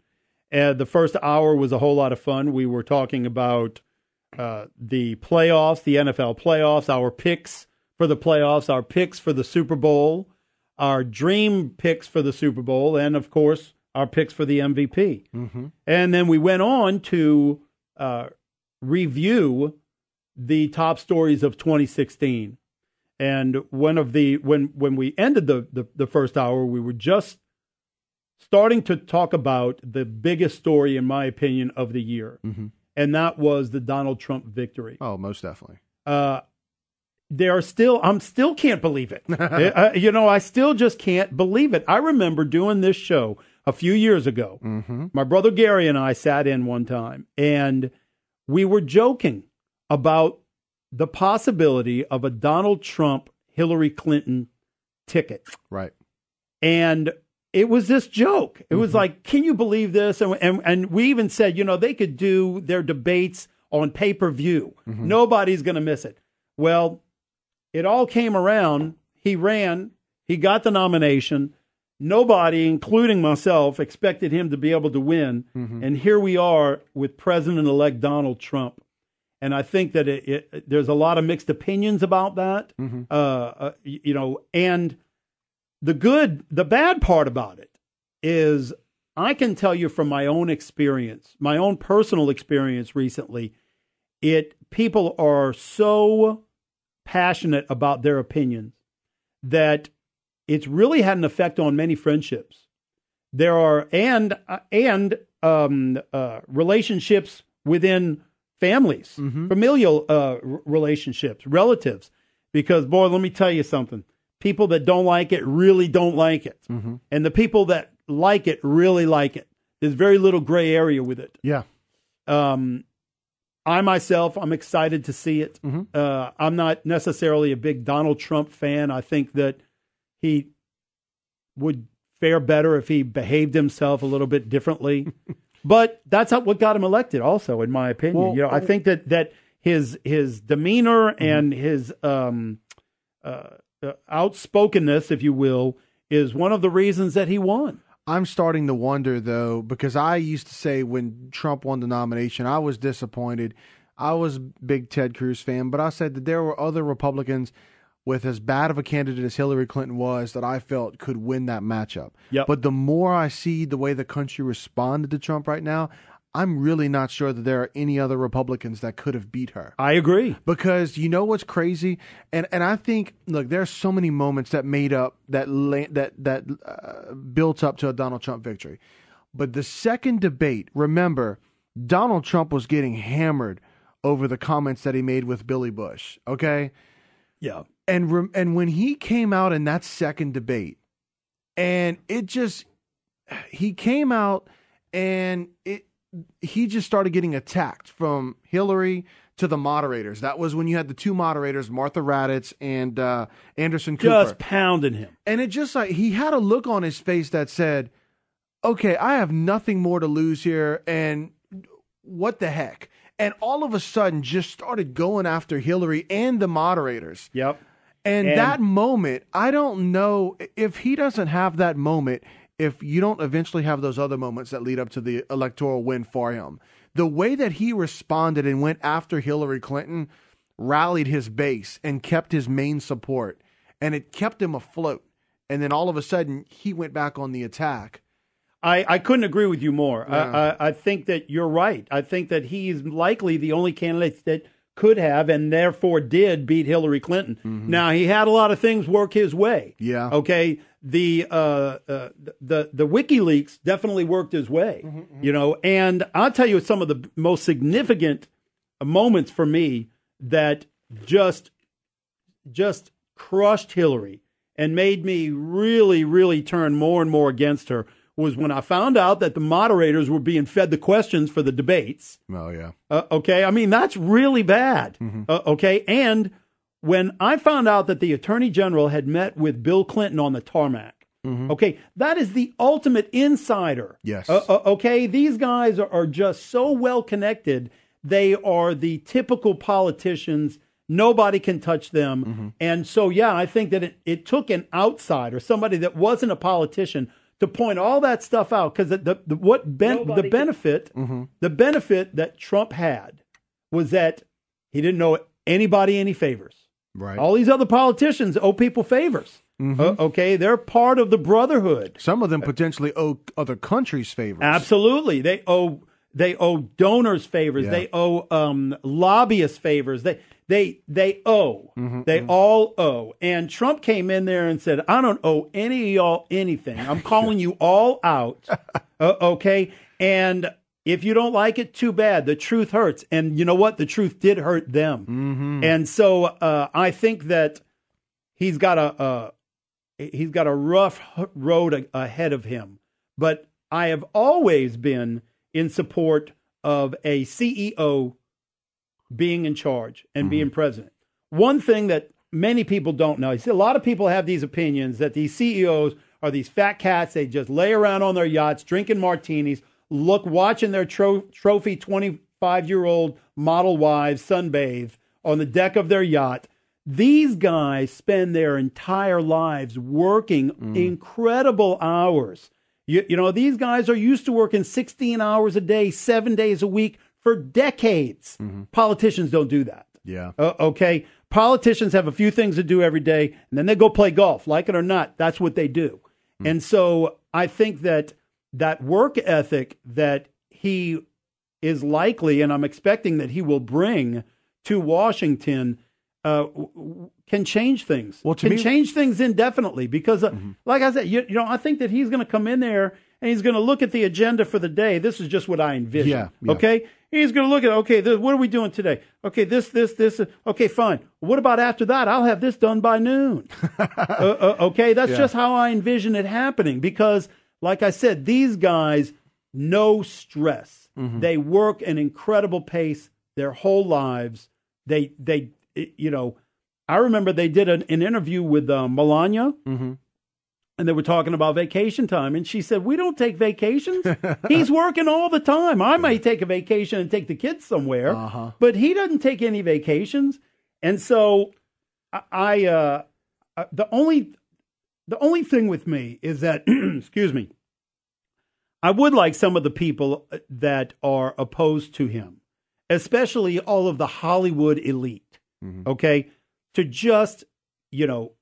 The first hour was a whole lot of fun. We were talking about the playoffs, the NFL playoffs, our picks for the playoffs, our picks for the Super Bowl, our dream picks for the Super Bowl, and, of course, our picks for the MVP. And then we went on to review the top stories of 2016. And when we ended the first hour, we were just starting to talk about the biggest story, in my opinion, of the year. And that was the Donald Trump victory.
Oh, most definitely.
I still can't believe it. I still just can't believe it. I remember doing this show a few years ago. My brother Gary and I sat in one time, and we were joking about the possibility of a Donald Trump Hillary Clinton ticket.
Right.
And it was this joke. It was like, can you believe this? And we even said, they could do their debates on pay-per-view. Nobody's going to miss it. Well, it all came around. He ran. He got the nomination. nobody, including myself, expected him to be able to win. And here we are with President-elect Donald Trump. And I think that there's a lot of mixed opinions about that. And the bad part about it is I can tell you from my own experience, my own personal experience recently, people are so passionate about their opinions that it's really had an effect on many friendships. There are relationships within families, familial relationships, relatives. Because, boy, let me tell you something. People that don't like it really don't like it. And the people that like it really like it. There's very little gray area with it.
Yeah.
I myself, I'm excited to see it. I'm not necessarily a big Donald Trump fan. I think that he would fare better if he behaved himself a little bit differently. But that's what got him elected also, in my opinion. Well, I think that his demeanor and his outspokenness, if you will, is one of the reasons that he won.
I'm starting to wonder, though, because I used to say when Trump won the nomination, I was disappointed. I was a big Ted Cruz fan, but I said that there were other Republicans with as bad of a candidate as Hillary Clinton was that I felt could win that matchup.
Yep.
But the more I see the way the country responded to Trump right now, I'm really not sure that there are any other Republicans that could have beat her.
I agree.
Because you know what's crazy? And I think, look, there's so many moments that made up, that built up to a Donald Trump victory. But the second debate, remember, Donald Trump was getting hammered over the comments that he made with Billy Bush, okay?
Yeah.
And when he came out in that second debate, and he came out and he just started getting attacked from Hillary to the moderators. That was when you had the two moderators, Martha Raddatz and Anderson Cooper.
Just pounding him.
And it just like, he had a look on his face that said, okay, I have nothing more to lose here, and what the heck? And all of a sudden just started going after Hillary and the moderators.
Yep.
And that moment, I don't know if he doesn't have that moment, if you don't eventually have those other moments that lead up to the electoral win for him. The way that he responded and went after Hillary Clinton rallied his base and kept his main support, and it kept him afloat. And then all of a sudden, he went back on the attack.
I couldn't agree with you more.
Yeah.
I think that you're right. I think that he's likely the only candidate that could have and therefore did beat Hillary Clinton. Now, he had a lot of things work his way.
Yeah.
Okay. The WikiLeaks definitely worked his way, and I'll tell you some of the most significant moments for me that just crushed Hillary and made me really, really turn more and more against her was when I found out that the moderators were being fed the questions for the debates.
Oh, yeah.
Okay. I mean, that's really bad. Okay. And when I found out that the Attorney General had met with Bill Clinton on the tarmac, okay, that is the ultimate insider.
Yes.
Okay. These guys are just so well connected. They are the typical politicians. Nobody can touch them. And so, yeah, I think that it took an outsider, somebody that wasn't a politician, to point all that stuff out, because the benefit that Trump had was that he didn't owe anybody any favors.
Right.
All these other politicians owe people favors. Okay, they're part of the brotherhood.
Some of them potentially owe other countries favors.
Absolutely, they owe donors favors.
Yeah.
They owe lobbyists favors. They owe. They all owe. And Trump came in there and said, I don't owe any of y'all anything. I'm calling you all out. Okay. And if you don't like it, too bad. The truth hurts. And you know what? The truth did hurt them. And so I think that he's got a rough road ahead of him. But I have always been in support of a CEO being in charge and being president. One thing that many people don't know, you see, a lot of people have these opinions that these CEOs are these fat cats. They just lay around on their yachts, drinking martinis, watching their trophy 25-year-old model wives sunbathe on the deck of their yacht. These guys spend their entire lives working incredible hours. You know, these guys are used to working 16 hours a day, 7 days a week for decades. Politicians don't do that.
Yeah.
Okay. Politicians have a few things to do every day, and then they go play golf. Like it or not, that's what they do. And so I think that work ethic that he is likely, and I'm expecting that he will bring to Washington, can change things. Well, change things indefinitely because, like I said, you know, I think that he's going to come in there and he's going to look at the agenda for the day. This is just what I envision. Yeah. Okay, he's going to look at what are we doing today? Okay, this. Okay, fine. What about after that? I'll have this done by noon. Okay, that's just how I envision it happening because, like I said, these guys, no stress. They work an incredible pace their whole lives. They you know, I remember they did an interview with Melania, and they were talking about vacation time, and she said, "We don't take vacations. He's working all the time. I might take a vacation and take the kids somewhere, but he doesn't take any vacations." And so, the only thing with me is that, excuse me, I would like some of the people that are opposed to him, especially all of the Hollywood elite. Okay, to just, you know,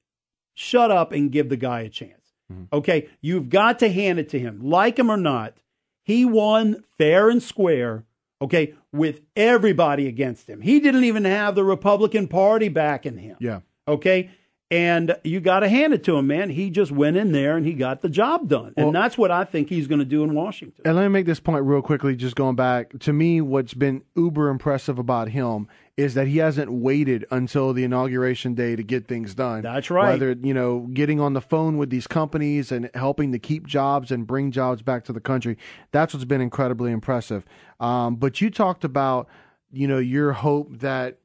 shut up and give the guy a chance. Okay, you've got to hand it to him. Like him or not, he won fair and square, okay, with everybody against him. He didn't even have the Republican Party backing him. Yeah. Okay, and you got to hand it to him, man. He just went in there and he got the job done. And that's what I think he's going to do in Washington.
And let me make this point real quickly, just going back. To me, what's been uber impressive about him is that he hasn't waited until the inauguration day to get things done.
That's right.
Whether, you know, getting on the phone with these companies and helping to keep jobs and bring jobs back to the country. That's what's been incredibly impressive. But you talked about, you know, your hope that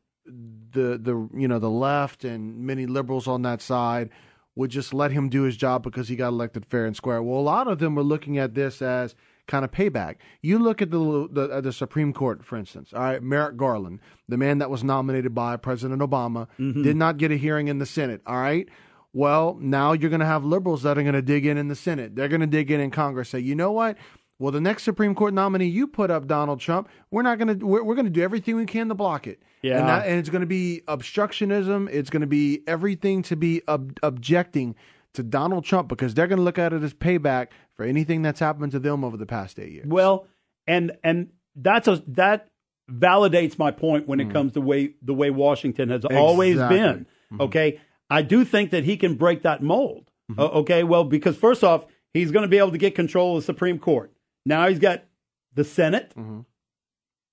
the you know, the left and many liberals on that side would just let him do his job because he got elected fair and square. Well, a lot of them are looking at this as kind of payback. You look at the Supreme Court, for instance. All right, Merrick Garland, the man that was nominated by President Obama, did not get a hearing in the Senate. All right. Well, now you're going to have liberals that are going to dig in the Senate. They're going to dig in Congress. Say, you know what? Well, the next Supreme Court nominee you put up, Donald Trump, we're going to do everything we can to block it. Yeah. And it's going to be obstructionism. It's going to be everything to be objecting to Donald Trump because they're going to look at it as payback for anything that's happened to them over the past 8 years.
Well, and that validates my point when it comes to the way Washington has always been. Okay, I do think that he can break that mold. Okay, well, because first off, he's going to be able to get control of the Supreme Court. Now he's got the Senate,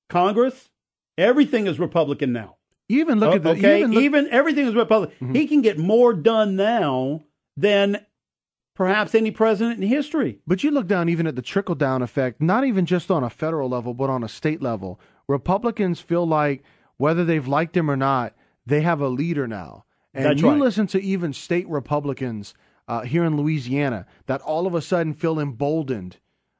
Congress. Everything is Republican now.
Even look at the
even everything is Republican. He can get more done now than perhaps any president in history.
But you look down even at the trickle-down effect, not even just on a federal level, but on a state level. Republicans feel like whether they've liked him or not, they have a leader now. And
That's
you
right.
listen to even state Republicans here in Louisiana that all of a sudden feel emboldened,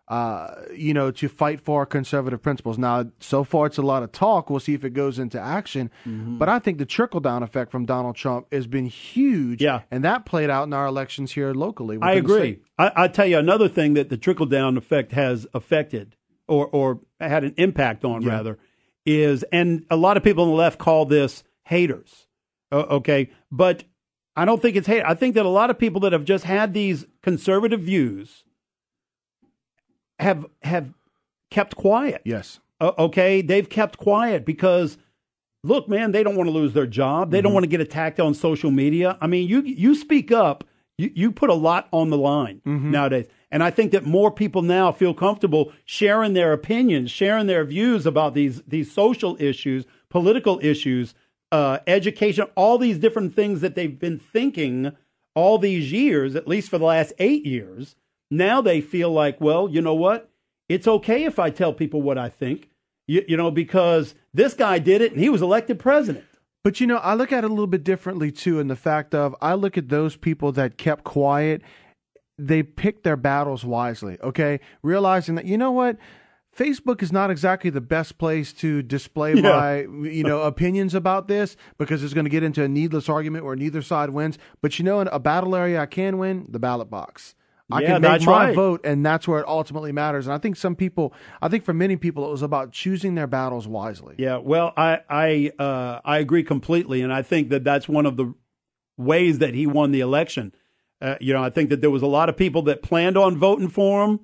to fight for conservative principles. Now, so far it's a lot of talk. We'll see if it goes into action. But I think the trickle-down effect from Donald Trump has been huge. Yeah. And that played out in our elections here locally.
I agree. I tell you another thing that the trickle-down effect has affected or had an impact on, rather, is, and a lot of people on the left call this haters. Okay. But I don't think it's hate. I think that a lot of people that have just had these conservative views have kept quiet.
Yes.
Okay. They've kept quiet because, look, man, they don't want to lose their job. They don't want to get attacked on social media. I mean, you speak up. You put a lot on the line nowadays. And I think that more people now feel comfortable sharing their opinions, sharing their views about these social issues, political issues, education, all these different things that they've been thinking all these years, at least for the last 8 years. Now they feel like, well, you know what? It's okay if I tell people what I think, because this guy did it and he was elected president.
But, I look at it a little bit differently, too, in the fact of I look at those people that kept quiet. They picked their battles wisely, okay? Realizing that, you know what? Facebook is not exactly the best place to display my, opinions about this, because it's going to get into a needless argument where neither side wins. But in a battle area I can win, the ballot box. I can make my vote, and that's where it ultimately matters. And I think for many people, it was about choosing their battles wisely.
Yeah, well, I agree completely, and I think that that's one of the ways that he won the election. I think that there was a lot of people that planned on voting for him,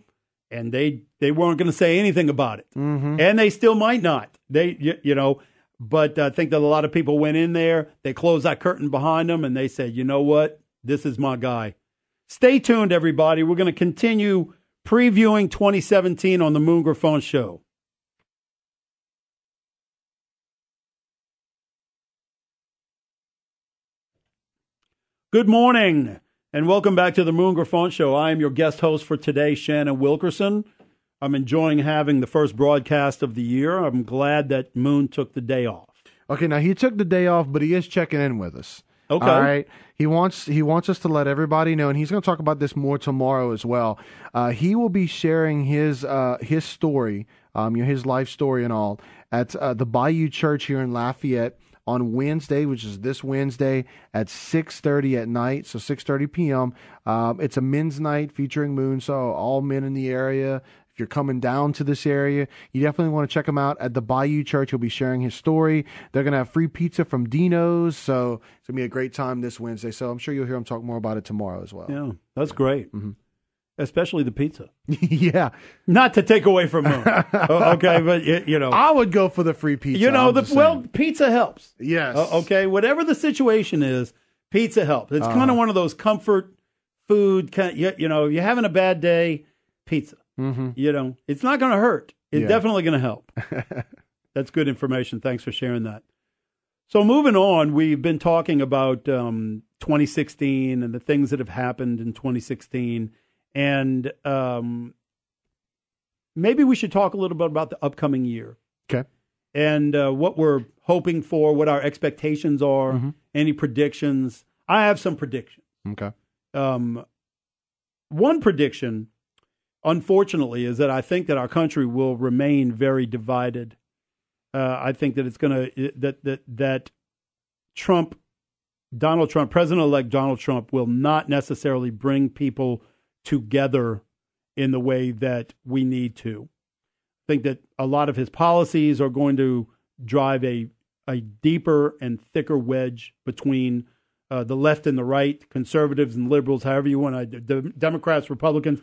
and they weren't going to say anything about it, and they still might not. But I think that a lot of people went in there, they closed that curtain behind them, and they said, you know what, this is my guy. Stay tuned, everybody. We're going to continue previewing 2017 on the Moon Griffon Show. Good morning, and welcome back to the Moon Griffon Show. I am your guest host for today, Shannon Wilkerson. I'm enjoying having the first broadcast of the year. I'm glad that Moon took the day off.
Okay, now he took the day off, but he is checking in with us.
Okay.
All right. He wants us to let everybody know, and he's going to talk about this more tomorrow as well. He will be sharing his story, his life story and all, at the Bayou Church here in Lafayette on Wednesday, which is this Wednesday at 6:30 at night, so 6:30 p.m. It's a men's night featuring Moon, so all men in the area. If you're coming down to this area, you definitely want to check him out at the Bayou Church. He'll be sharing his story. They're going to have free pizza from Dino's, so it's going to be a great time this Wednesday. So I'm sure you'll hear him talk more about it tomorrow as well.
Yeah, that's great. Mm-hmm. Especially the pizza.
Yeah.
Not to take away from Moon. Okay, but,
I would go for the free pizza.
Pizza helps.
Yes.
Okay, whatever the situation is, pizza helps. It's kind of one of those comfort food, you're having a bad day, pizza.
Mm-hmm.
It's not going to hurt. It's definitely going to help. That's good information. Thanks for sharing that. So moving on, we've been talking about 2016 and the things that have happened in 2016. And maybe we should talk a little bit about the upcoming year.
Okay.
And what we're hoping for, what our expectations are, any predictions. I have some predictions.
Okay.
One prediction, unfortunately, is that I think that our country will remain very divided. I think that it's going to that Donald Trump, President-elect Donald Trump, will not necessarily bring people together in the way that we need to. I think that a lot of his policies are going to drive a deeper and thicker wedge between the left and the right, conservatives and liberals, however you want to, Democrats, Republicans,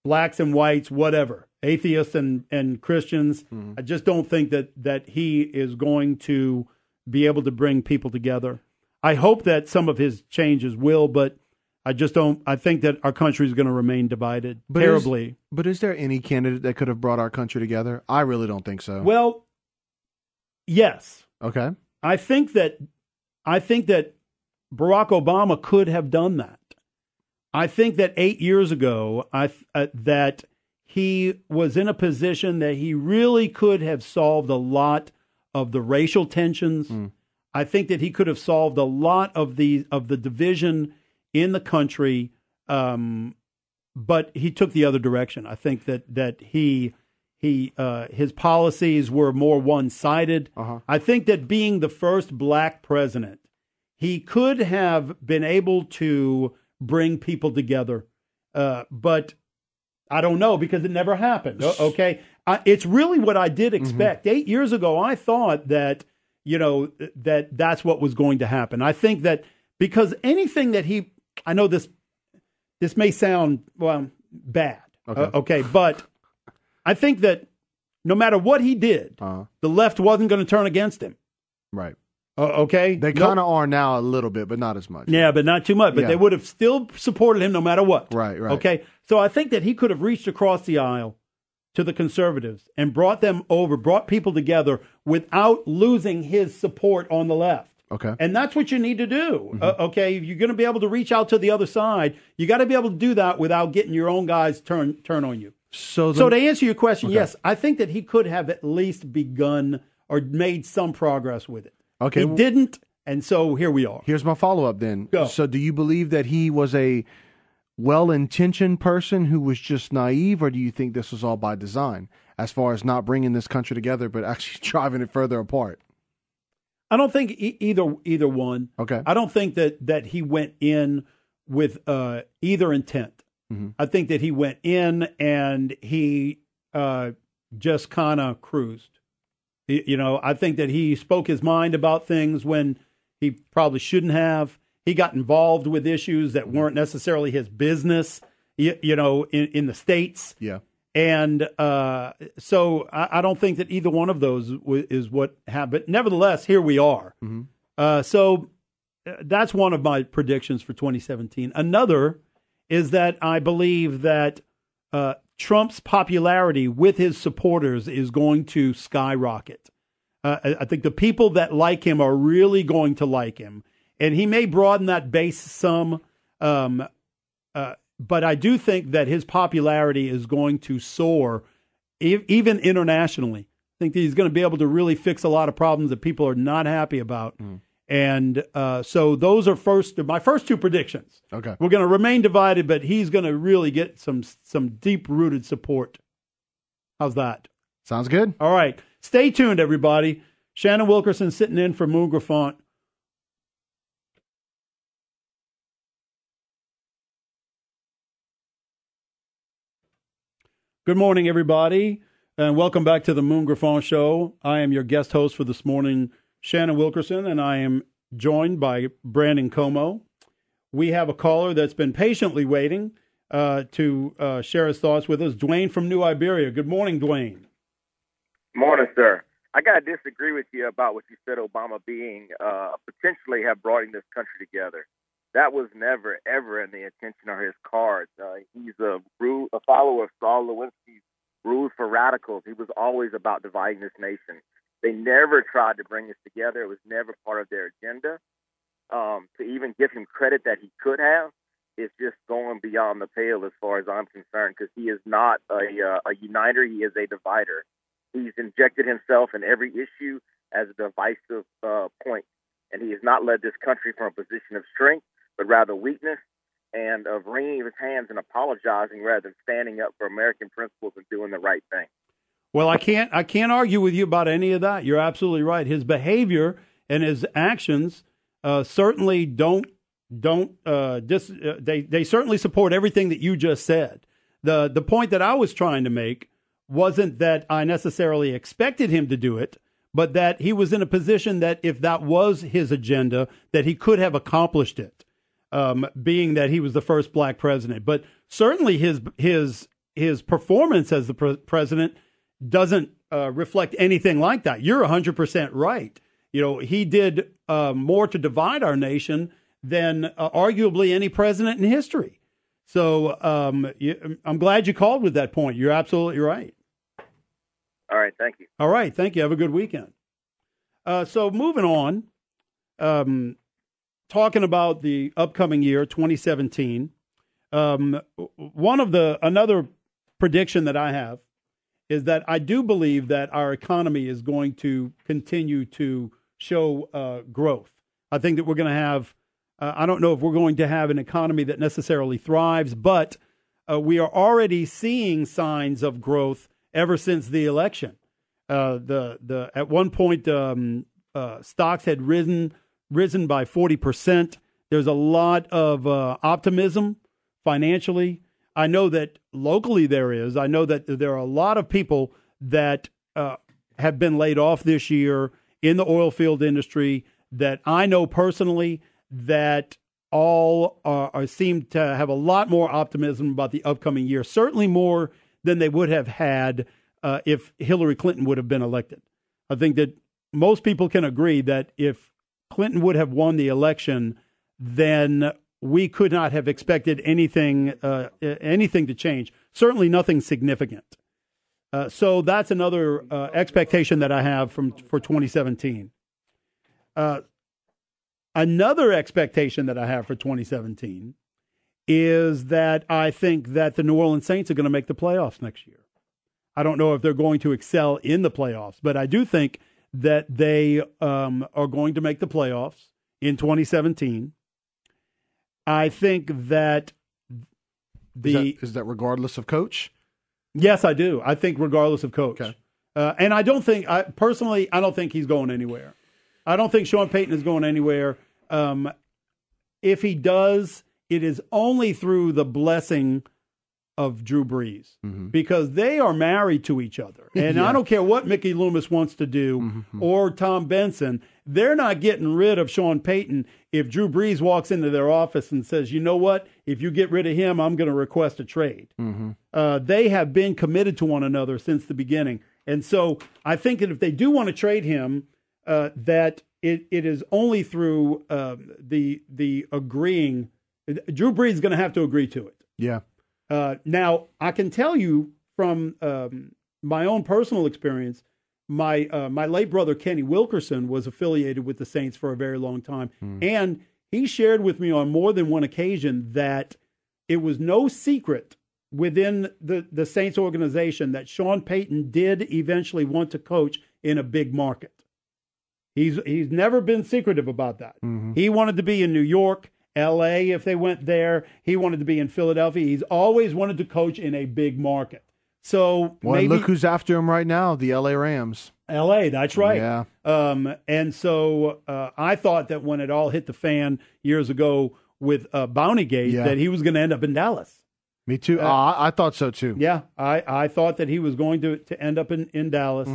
blacks and whites, whatever, atheists and Christians. I just don't think that he is going to be able to bring people together. I hope that some of his changes will, but I just don't. I think that our country is going to remain divided terribly.
But is there any candidate that could have brought our country together? I really don't think so.
Well, yes.
Okay.
I think that Barack Obama could have done that. I think that 8 years ago, that he was in a position that he really could have solved a lot of the racial tensions. I think that he could have solved a lot of the division in the country, but he took the other direction. I think that his policies were more one-sided. I think that being the first black president, he could have been able to bring people together, but I don't know because it never happened. Okay, it's really what I did expect 8 years ago. I thought that that's what was going to happen. I think that because anything that I know this may sound bad, okay, but I think that no matter what he did, the left wasn't going to turn against him.
Right.
Okay.
They kind of are now a little bit, but not as much.
Yeah, but not too much. But they would have still supported him no matter what.
Right.
Okay. So I think that he could have reached across the aisle to the conservatives and brought people together without losing his support on the left.
Okay.
And that's what you need to do. Okay. If you're going to be able to reach out to the other side, you got to be able to do that without getting your own guys turn on you. So to answer your question, yes, I think that he could have at least begun or made some progress with it.
Okay.
He didn't, and so here we are.
Here's my follow-up then.
Go.
So do you believe that he was a well-intentioned person who was just naive, or do you think this was all by design as far as not bringing this country together, but actually driving it further apart?
I don't think either one.
Okay.
I don't think that he went in with either intent.
Mm-hmm.
I think that he went in and he just kind of cruised. I think that he spoke his mind about things when he probably shouldn't have. He got involved with issues that weren't necessarily his business, in the States.
Yeah.
And so I don't think that either one of those is what happened. Nevertheless, here we are.
Mm-hmm.
So that's one of my predictions for 2017. Another is that I believe that Trump's popularity with his supporters is going to skyrocket. I think the people that like him are really going to like him. And he may broaden that base some, but I do think that his popularity is going to soar, even internationally. I think that he's going to be able to really fix a lot of problems that people are not happy about. Mm. And so those are my first two predictions.
Okay.
We're going to remain divided, but he's going to really get some deep-rooted support. How's that?
Sounds good.
All right. Stay tuned, everybody. Shannon Wilkerson sitting in for Moon Griffon. Good morning, everybody, and welcome back to the Moon Griffon Show. I am your guest host for this morning, Shannon Wilkerson, and I am joined by Brandon Como. We have a caller that's been patiently waiting to share his thoughts with us, Dwayne from New Iberia. Good morning, Dwayne.
Morning, sir. I got to disagree with you about what you said Obama being potentially have brought this country together. That was never, ever in the intention of his cards. He's a follower of Saul Lewinsky's Rules for Radicals. He was always about dividing this nation. They never tried to bring us together. It was never part of their agenda. To even give him credit that he could have is just going beyond the pale as far as I'm concerned, because he is not a uniter. He is a divider. He's injected himself in every issue as a divisive point, and he has not led this country from a position of strength, but rather weakness, and of wringing his hands and apologizing rather than standing up for American principles and doing the right thing.
Well, I can't argue with you about any of that. You're absolutely right. His behavior and his actions certainly they certainly support everything that you just said. The point that I was trying to make wasn't that I necessarily expected him to do it, but that he was in a position that if that was his agenda, that he could have accomplished it. Being that he was the first black president. But certainly his performance as the president doesn't reflect anything like that. You're 100% right. He did more to divide our nation than arguably any president in history. So I'm glad you called with that point. You're absolutely right.
All right. Thank you.
All right. Thank you. Have a good weekend. So moving on. Talking about the upcoming year, 2017, another prediction that I have is that I do believe that our economy is going to continue to show growth. I think that we're going to have, I don't know if we're going to have an economy that necessarily thrives, but we are already seeing signs of growth ever since the election. At one point, stocks had risen by 40%. There's a lot of optimism financially. I know that locally there is. I know that there are a lot of people that have been laid off this year in the oil field industry that I know personally that all seem to have a lot more optimism about the upcoming year, certainly more than they would have had if Hillary Clinton would have been elected. I think that most people can agree that if Clinton would have won the election, then we could not have expected anything to change. Certainly nothing significant. So that's another expectation that I have for 2017. Another expectation that I have for 2017 is that I think that the New Orleans Saints are going to make the playoffs next year. I don't know if they're going to excel in the playoffs, but I do think that they are going to make the playoffs in 2017. I think that
Is that regardless of coach?
Yes, I do. I think regardless of coach.
Okay.
And I don't think, personally, I don't think he's going anywhere. I don't think Sean Payton is going anywhere. If he does, it is only through the blessing of Drew Brees, because they are married to each other. And I don't care what Mickey Loomis wants to do or Tom Benson, they're not getting rid of Sean Payton if Drew Brees walks into their office and says, you know what, if you get rid of him, I'm going to request a trade. They have been committed to one another since the beginning. And so I think that if they do want to trade him, that it is only through the agreeing. Drew Brees is going to have to agree to it.
Yeah.
Now, I can tell you from my own personal experience, my late brother, Kenny Wilkerson, was affiliated with the Saints for a very long time. And he shared with me on more than one occasion that it was no secret within the Saints organization that Sean Payton did eventually want to coach in a big market. He's never been secretive about that. He wanted to be in New York, L.A. if they went there. He wanted to be in Philadelphia. He's always wanted to coach in a big market. So maybe,
look who's after him right now, the L.A. Rams.
L.A., that's right.
Yeah.
And so I thought that when it all hit the fan years ago with Bountygate, that he was going to end up in Dallas.
Me too. I thought so too.
Yeah, I thought that he was going to end up in Dallas.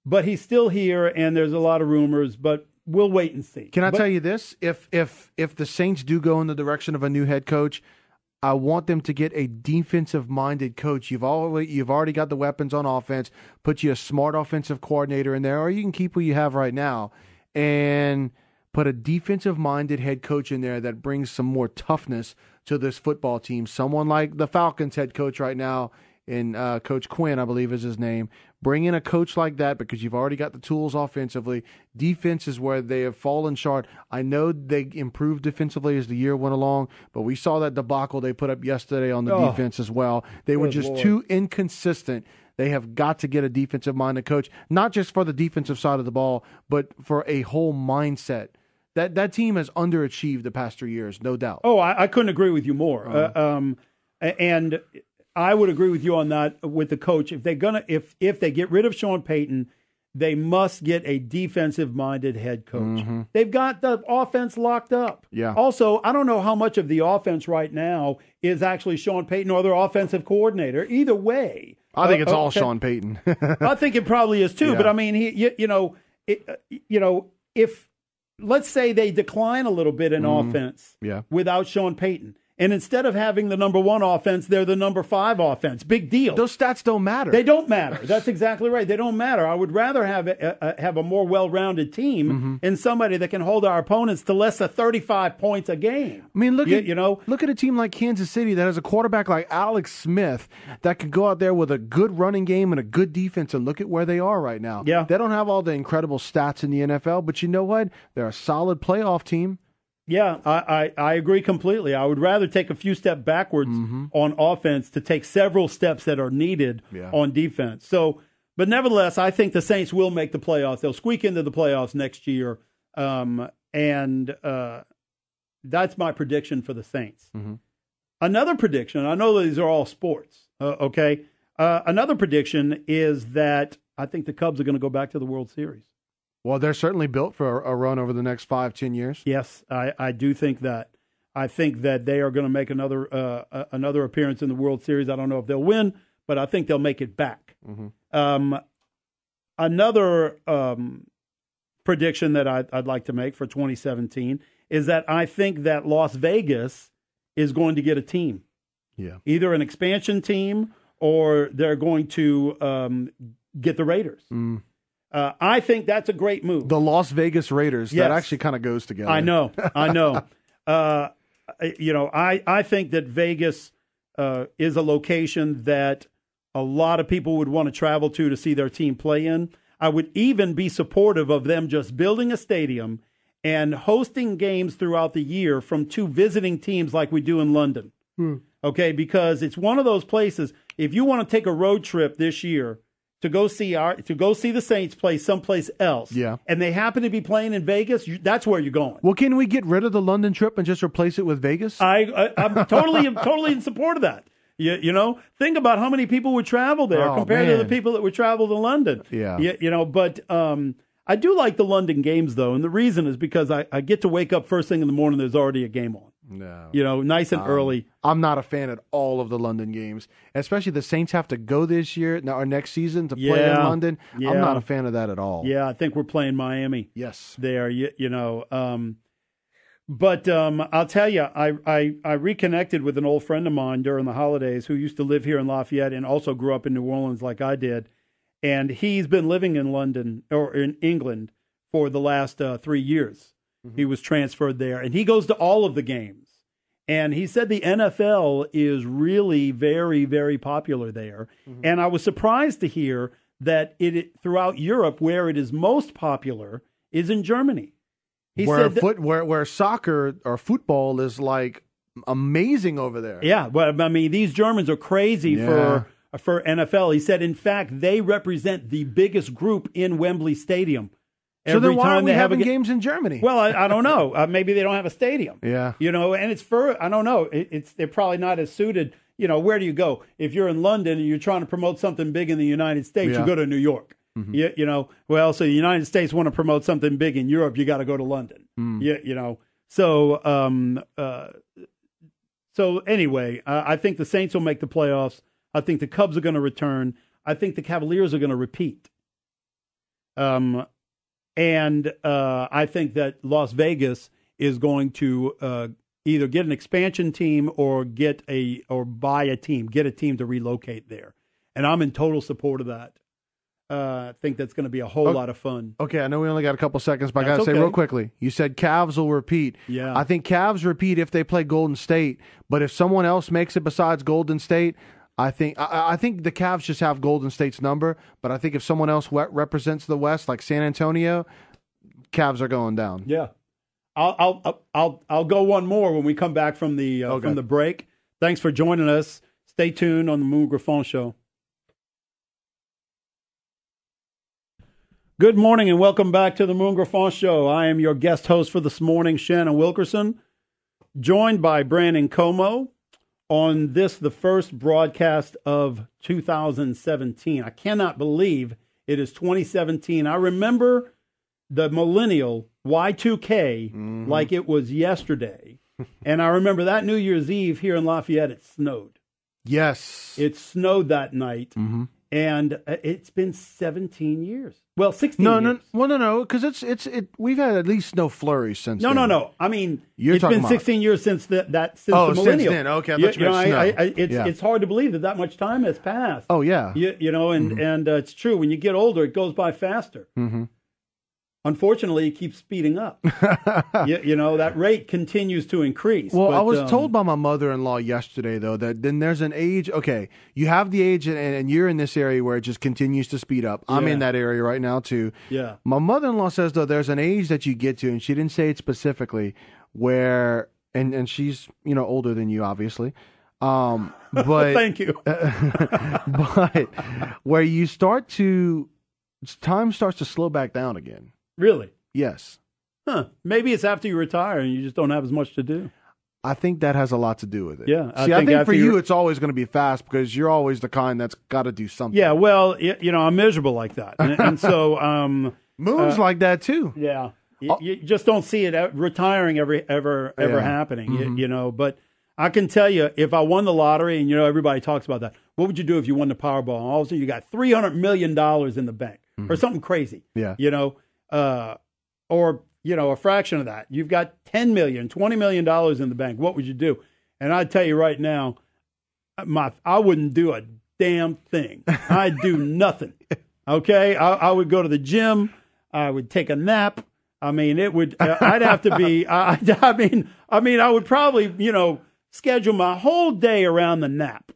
But he's still here, and there's a lot of rumors, but we'll wait and see.
Can I tell you this? If the Saints do go in the direction of a new head coach, I want them to get a defensive-minded coach. You've already got the weapons on offense. Put you a smart offensive coordinator in there, or you can keep what you have right now and put a defensive-minded head coach in there that brings some more toughness to this football team. Someone like the Falcons head coach right now, and Coach Quinn, I believe is his name. Bring in a coach like that because you've already got the tools offensively. Defense is where they have fallen short. I know they improved defensively as the year went along, but we saw that debacle they put up yesterday on the defense as well. They were just too inconsistent. They have got to get a defensive-minded coach, not just for the defensive side of the ball, but for a whole mindset. That team has underachieved the past 3 years, no doubt.
Oh, I couldn't agree with you more. And I would agree with you on that with the coach. If they get rid of Sean Payton, they must get a defensive-minded head coach. They've got the offense locked up.
Yeah.
Also, I don't know how much of the offense right now is actually Sean Payton or their offensive coordinator. Either way,
I think it's all Sean Payton.
I think it probably is too.
Yeah.
But I mean, if let's say they decline a little bit in offense without Sean Payton. And instead of having the number 1 offense, they're the number 5 offense. Big deal.
Those stats don't matter.
They don't matter. That's exactly right. They don't matter. I would rather have a more well-rounded team and somebody that can hold our opponents to less than 35 points a game.
I mean, look at a team like Kansas City that has a quarterback like Alex Smith that can go out there with a good running game and a good defense, and look at where they are right now.
Yeah.
They don't have all the incredible stats in the NFL, but you know what? They're a solid playoff team.
Yeah, I agree completely. I would rather take a few steps backwards on offense to take several steps that are needed on defense. So, but nevertheless, I think the Saints will make the playoffs. They'll squeak into the playoffs next year, and that's my prediction for the Saints. Another prediction, I know these are all sports, okay? Another prediction is that I think the Cubs are going to go back to the World Series.
Well, they're certainly built for a run over the next 5-10 years.
Yes, I do think that. I think that they are going to make another appearance in the World Series. I don't know if they'll win, but I think they'll make it back. Another prediction that I'd like to make for 2017 is that I think that Las Vegas is going to get a team.
Yeah.
Either an expansion team or they're going to get the Raiders. I think that's a great move.
The Las Vegas Raiders.
Yes.
That actually kind of goes together.
I know. I think that Vegas is a location that a lot of people would want to travel to see their team play in. I would even be supportive of them just building a stadium and hosting games throughout the year from 2 visiting teams like we do in London. Okay, because it's one of those places, if you want to take a road trip this year, to go see the Saints play someplace else, and they happen to be playing in Vegas, that's where you're going.
Well, can we get rid of the London trip and just replace it with Vegas?
I'm totally in support of that. You know, think about how many people would travel there compared to the people that would travel to London. But I do like the London games, though, and the reason is because I get to wake up first thing in the morning, there's already a game on.
No.
You know, nice and early.
I'm not a fan at all of the London games, especially the Saints have to go this year or next season to play in London. Yeah. I'm not a fan of that at all.
Yeah, I think we're playing Miami.
Yes.
There, you know. But I'll tell you, I reconnected with an old friend of mine during the holidays who used to live here in Lafayette and also grew up in New Orleans like I did. And he's been living in London or in England for the last 3 years. He was transferred there, and he goes to all of the games. And he said the NFL is really very, very popular there. And I was surprised to hear that it throughout Europe, where it is most popular, is in Germany. He said
where soccer or football is like amazing over there.
Yeah, well, I mean, these Germans are crazy for NFL. He said, in fact, they represent the biggest group in Wembley Stadium.
So then why are we having games in Germany?
Well, I don't know. Maybe they don't have a stadium.
Yeah.
You know, and I don't know. They're probably not as suited. You know, where do you go? If you're in London and you're trying to promote something big in the United States, you go to New York. You know, well, so the United States want to promote something big in Europe, you got to go to London. You know, so anyway, I think the Saints will make the playoffs. I think the Cubs are going to return. I think the Cavaliers are going to repeat. And I think that Las Vegas is going to either get an expansion team or buy a team, get a team to relocate there. And I'm in total support of that. I think that's going to be a whole lot of fun.
Okay, I know we only got a couple seconds, but I got to say real quickly, you said Cavs will repeat.
Yeah.
I think Cavs repeat if they play Golden State, but if someone else makes it besides Golden State, I think the Cavs just have Golden State's number, but I think if someone else represents the West, like San Antonio, Cavs are going down.
Yeah, I'll go one more when we come back from the break. Thanks for joining us. Stay tuned on the Moon Griffon Show. Good morning and welcome back to the Moon Griffon Show. I am your guest host for this morning, Shannon Wilkerson, joined by Brandon Como. On the first broadcast of 2017. I cannot believe it is 2017. I remember the Millennial Y2K like it was yesterday. And I remember that New Year's Eve here in Lafayette, it snowed.
Yes.
It snowed that night. And it's been 17 years. Well, 16 years.
No, because we've had at least no flurries since then.
No. I mean, it's been 16 years since the Millennial.
Since then. Okay,
it's hard to believe that much time has passed.
Oh, yeah.
You know, and it's true. When you get older, it goes by faster. Unfortunately, it keeps speeding up. You know, that rate continues to increase.
Well, I was told by my mother-in-law yesterday, though, that then there's an age. Okay, you have the age, and you're in this area where it just continues to speed up. I'm in that area right now, too.
Yeah.
My mother-in-law says, though, there's an age that you get to, and she didn't say it specifically, where, and she's, you know, older than you, obviously. But
Thank you.
But where you time starts to slow back down again.
Really?
Yes.
Huh. Maybe it's after you retire and you just don't have as much to do.
I think that has a lot to do with it.
Yeah.
I think for you, it's always going to be fast because you're always the kind that's got to do something.
Yeah, well, you know, I'm miserable like that. And so...
Moon's like that, too.
Yeah. You just don't see it retiring ever happening, you know. But I can tell you, if I won the lottery, and, you know, everybody talks about that, what would you do if you won the Powerball? And all of a sudden, you got $300 million in the bank or something crazy.
Yeah.
You know, or, you know, a fraction of that. You've got $10 million, $20 million in the bank. What would you do? And I tell you right now, I wouldn't do a damn thing. I'd do nothing. Okay? I would go to the gym. I would take a nap. I mean, it would. I'd have to be. I I would probably, you know, schedule my whole day around the nap.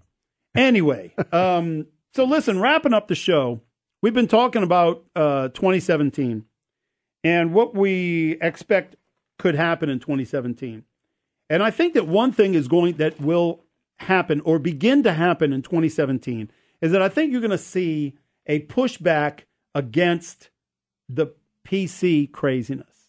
Anyway, so listen, wrapping up the show, we've been talking about 2017 and what we expect could happen in 2017. And I think that one thing that will happen or begin to happen in 2017 is that I think you're going to see a pushback against the PC craziness.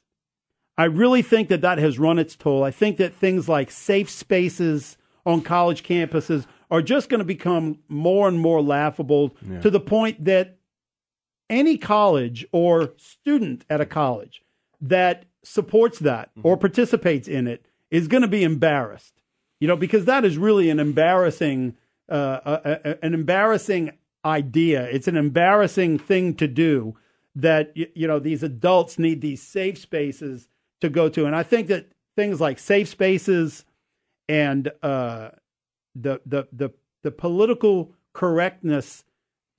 I really think that has run its toll. I think that things like safe spaces on college campuses are just going to become more and more laughable to the point that any college or student at a college that supports that or participates in it is going to be embarrassed, because that is really an embarrassing idea. It's an embarrassing thing to do that, these adults need these safe spaces to go to. And I think that things like safe spaces and the political correctness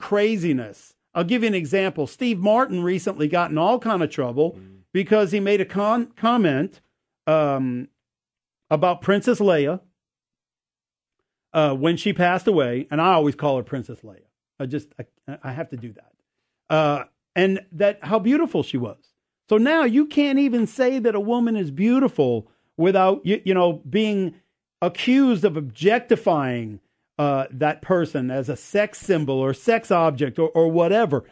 craziness. I'll give you an example. Steve Martin recently got in all kind of trouble because he made a comment about Princess Leia when she passed away, and I always call her Princess Leia. I have to do that. And that how beautiful she was. So now you can't even say that a woman is beautiful without being accused of objectifying that person as a sex symbol or sex object or whatever.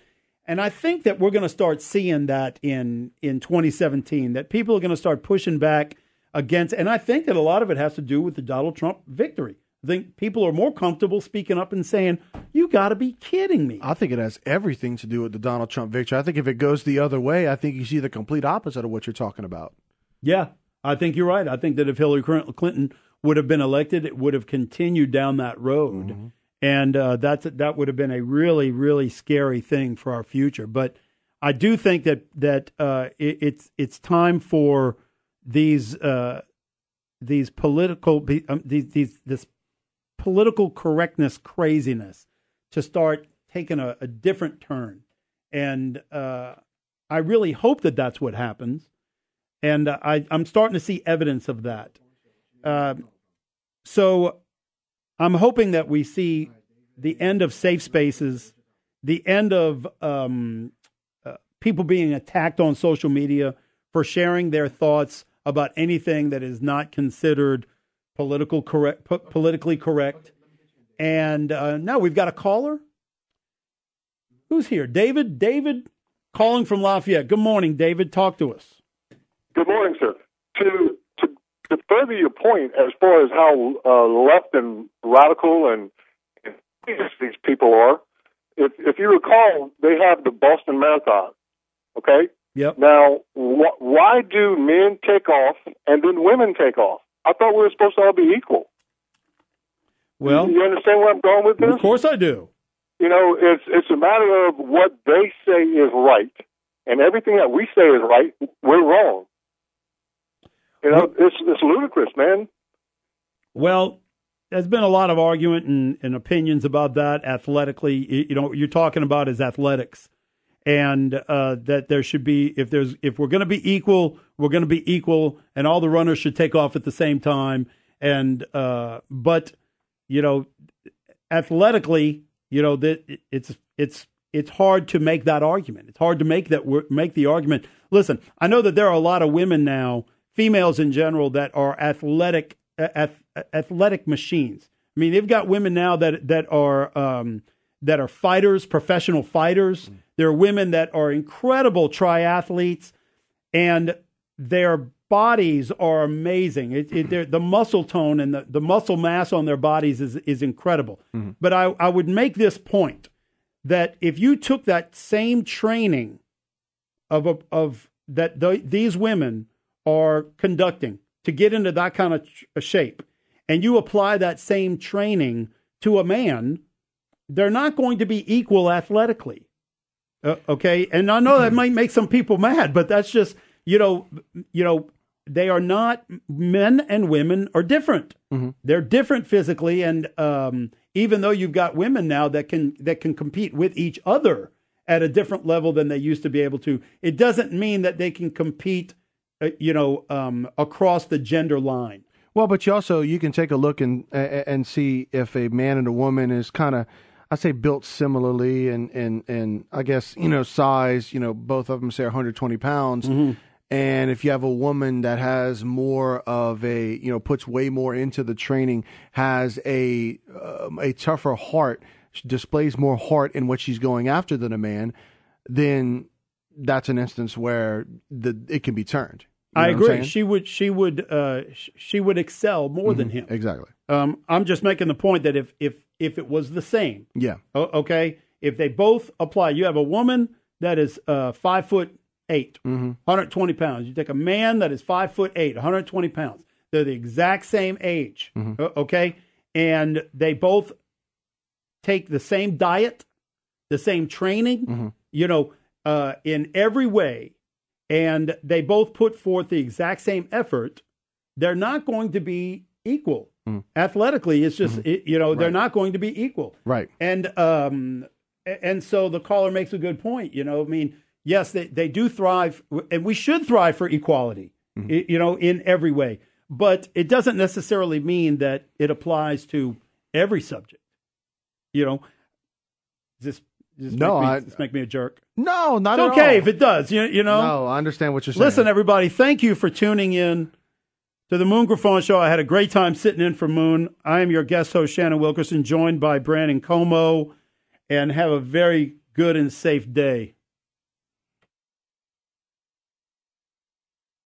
And I think that we're going to start seeing that in 2017, that people are going to start pushing back against. And I think that a lot of it has to do with the Donald Trump victory. I think people are more comfortable speaking up and saying, you got to be kidding me.
I think it has everything to do with the Donald Trump victory. I think if it goes the other way, I think you see the complete opposite of what you're talking about.
Yeah, I think you're right. I think that if Hillary Clinton would have been elected, it would have continued down that road. Mm-hmm. And that would have been a really, really scary thing for our future. But I do think that it's time for these political this political correctness craziness to start taking a different turn. And I really hope that that's what happens. And I'm starting to see evidence of that. So I'm hoping that we see the end of safe spaces, the end of people being attacked on social media for sharing their thoughts about anything that is not considered politically correct. And now we've got a caller. Who's here? David? David calling from Lafayette. Good morning, David. Talk to us.
Good morning, sir. To further your point as far as how left and radical and these people are, if you recall, they have the Boston Marathon, okay?
Yep.
Now, why do men take off and then women take off? I thought we were supposed to all be equal.
Well,
you understand where I'm going with this?
Of course I do.
It's a matter of what they say is right, and everything that we say is right, we're wrong. It's ludicrous, man.
Well, there's been a lot of argument and opinions about that athletically. What you're talking about is athletics, and that there should be if we're going to be equal, we're going to be equal, and all the runners should take off at the same time. And but athletically, that it's hard to make that argument. It's hard to make the argument. Listen, I know that there are a lot of women now, females in general, that are athletic machines. I mean, they've got women now that are fighters, professional fighters. Mm. There are women that are incredible triathletes, and their bodies are amazing. The muscle tone and the muscle mass on their bodies is incredible. Mm-hmm. But I would make this point that if you took that same training these women are conducting to get into that kind of shape, and you apply that same training to a man, they're not going to be equal athletically. Okay? And I know that might make some people mad, but that's just, they are not, men and women are different. Mm-hmm. They're different physically, and even though you've got women now that can compete with each other at a different level than they used to be able to, it doesn't mean that they can compete across the gender line.
Well, but you can take a look and see if a man and a woman is kind of, I say, built similarly and I guess, size, both of them say 120 pounds. Mm-hmm. And if you have a woman that has more of puts way more into the training, has a tougher heart, displays more heart in what she's going after than a man, then that's an instance where it can be turned. You know
I agree. She would excel more than him.
Exactly.
I'm just making the point that if it was the same,
yeah,
okay, if they both apply, you have a woman that is 5'8", 120 pounds. You take a man that is 5'8", 120 pounds. They're the exact same age, okay, and they both take the same diet, the same training, in every way, and they both put forth the exact same effort. They're not going to be equal. Athletically, it's just they're not going to be equal.
Right.
And so the caller makes a good point. I mean, yes, they do thrive, and we should thrive for equality. In every way, but it doesn't necessarily mean that it applies to every subject. Just make me a jerk.
No, not
it's
at
okay
all.
if it does. No,
I understand what you're saying.
Listen, everybody, thank you for tuning in to the Moon Griffon Show. I had a great time sitting in for Moon. I am your guest host, Shannon Wilkerson, joined by Brandon Como, and have a very good and safe day.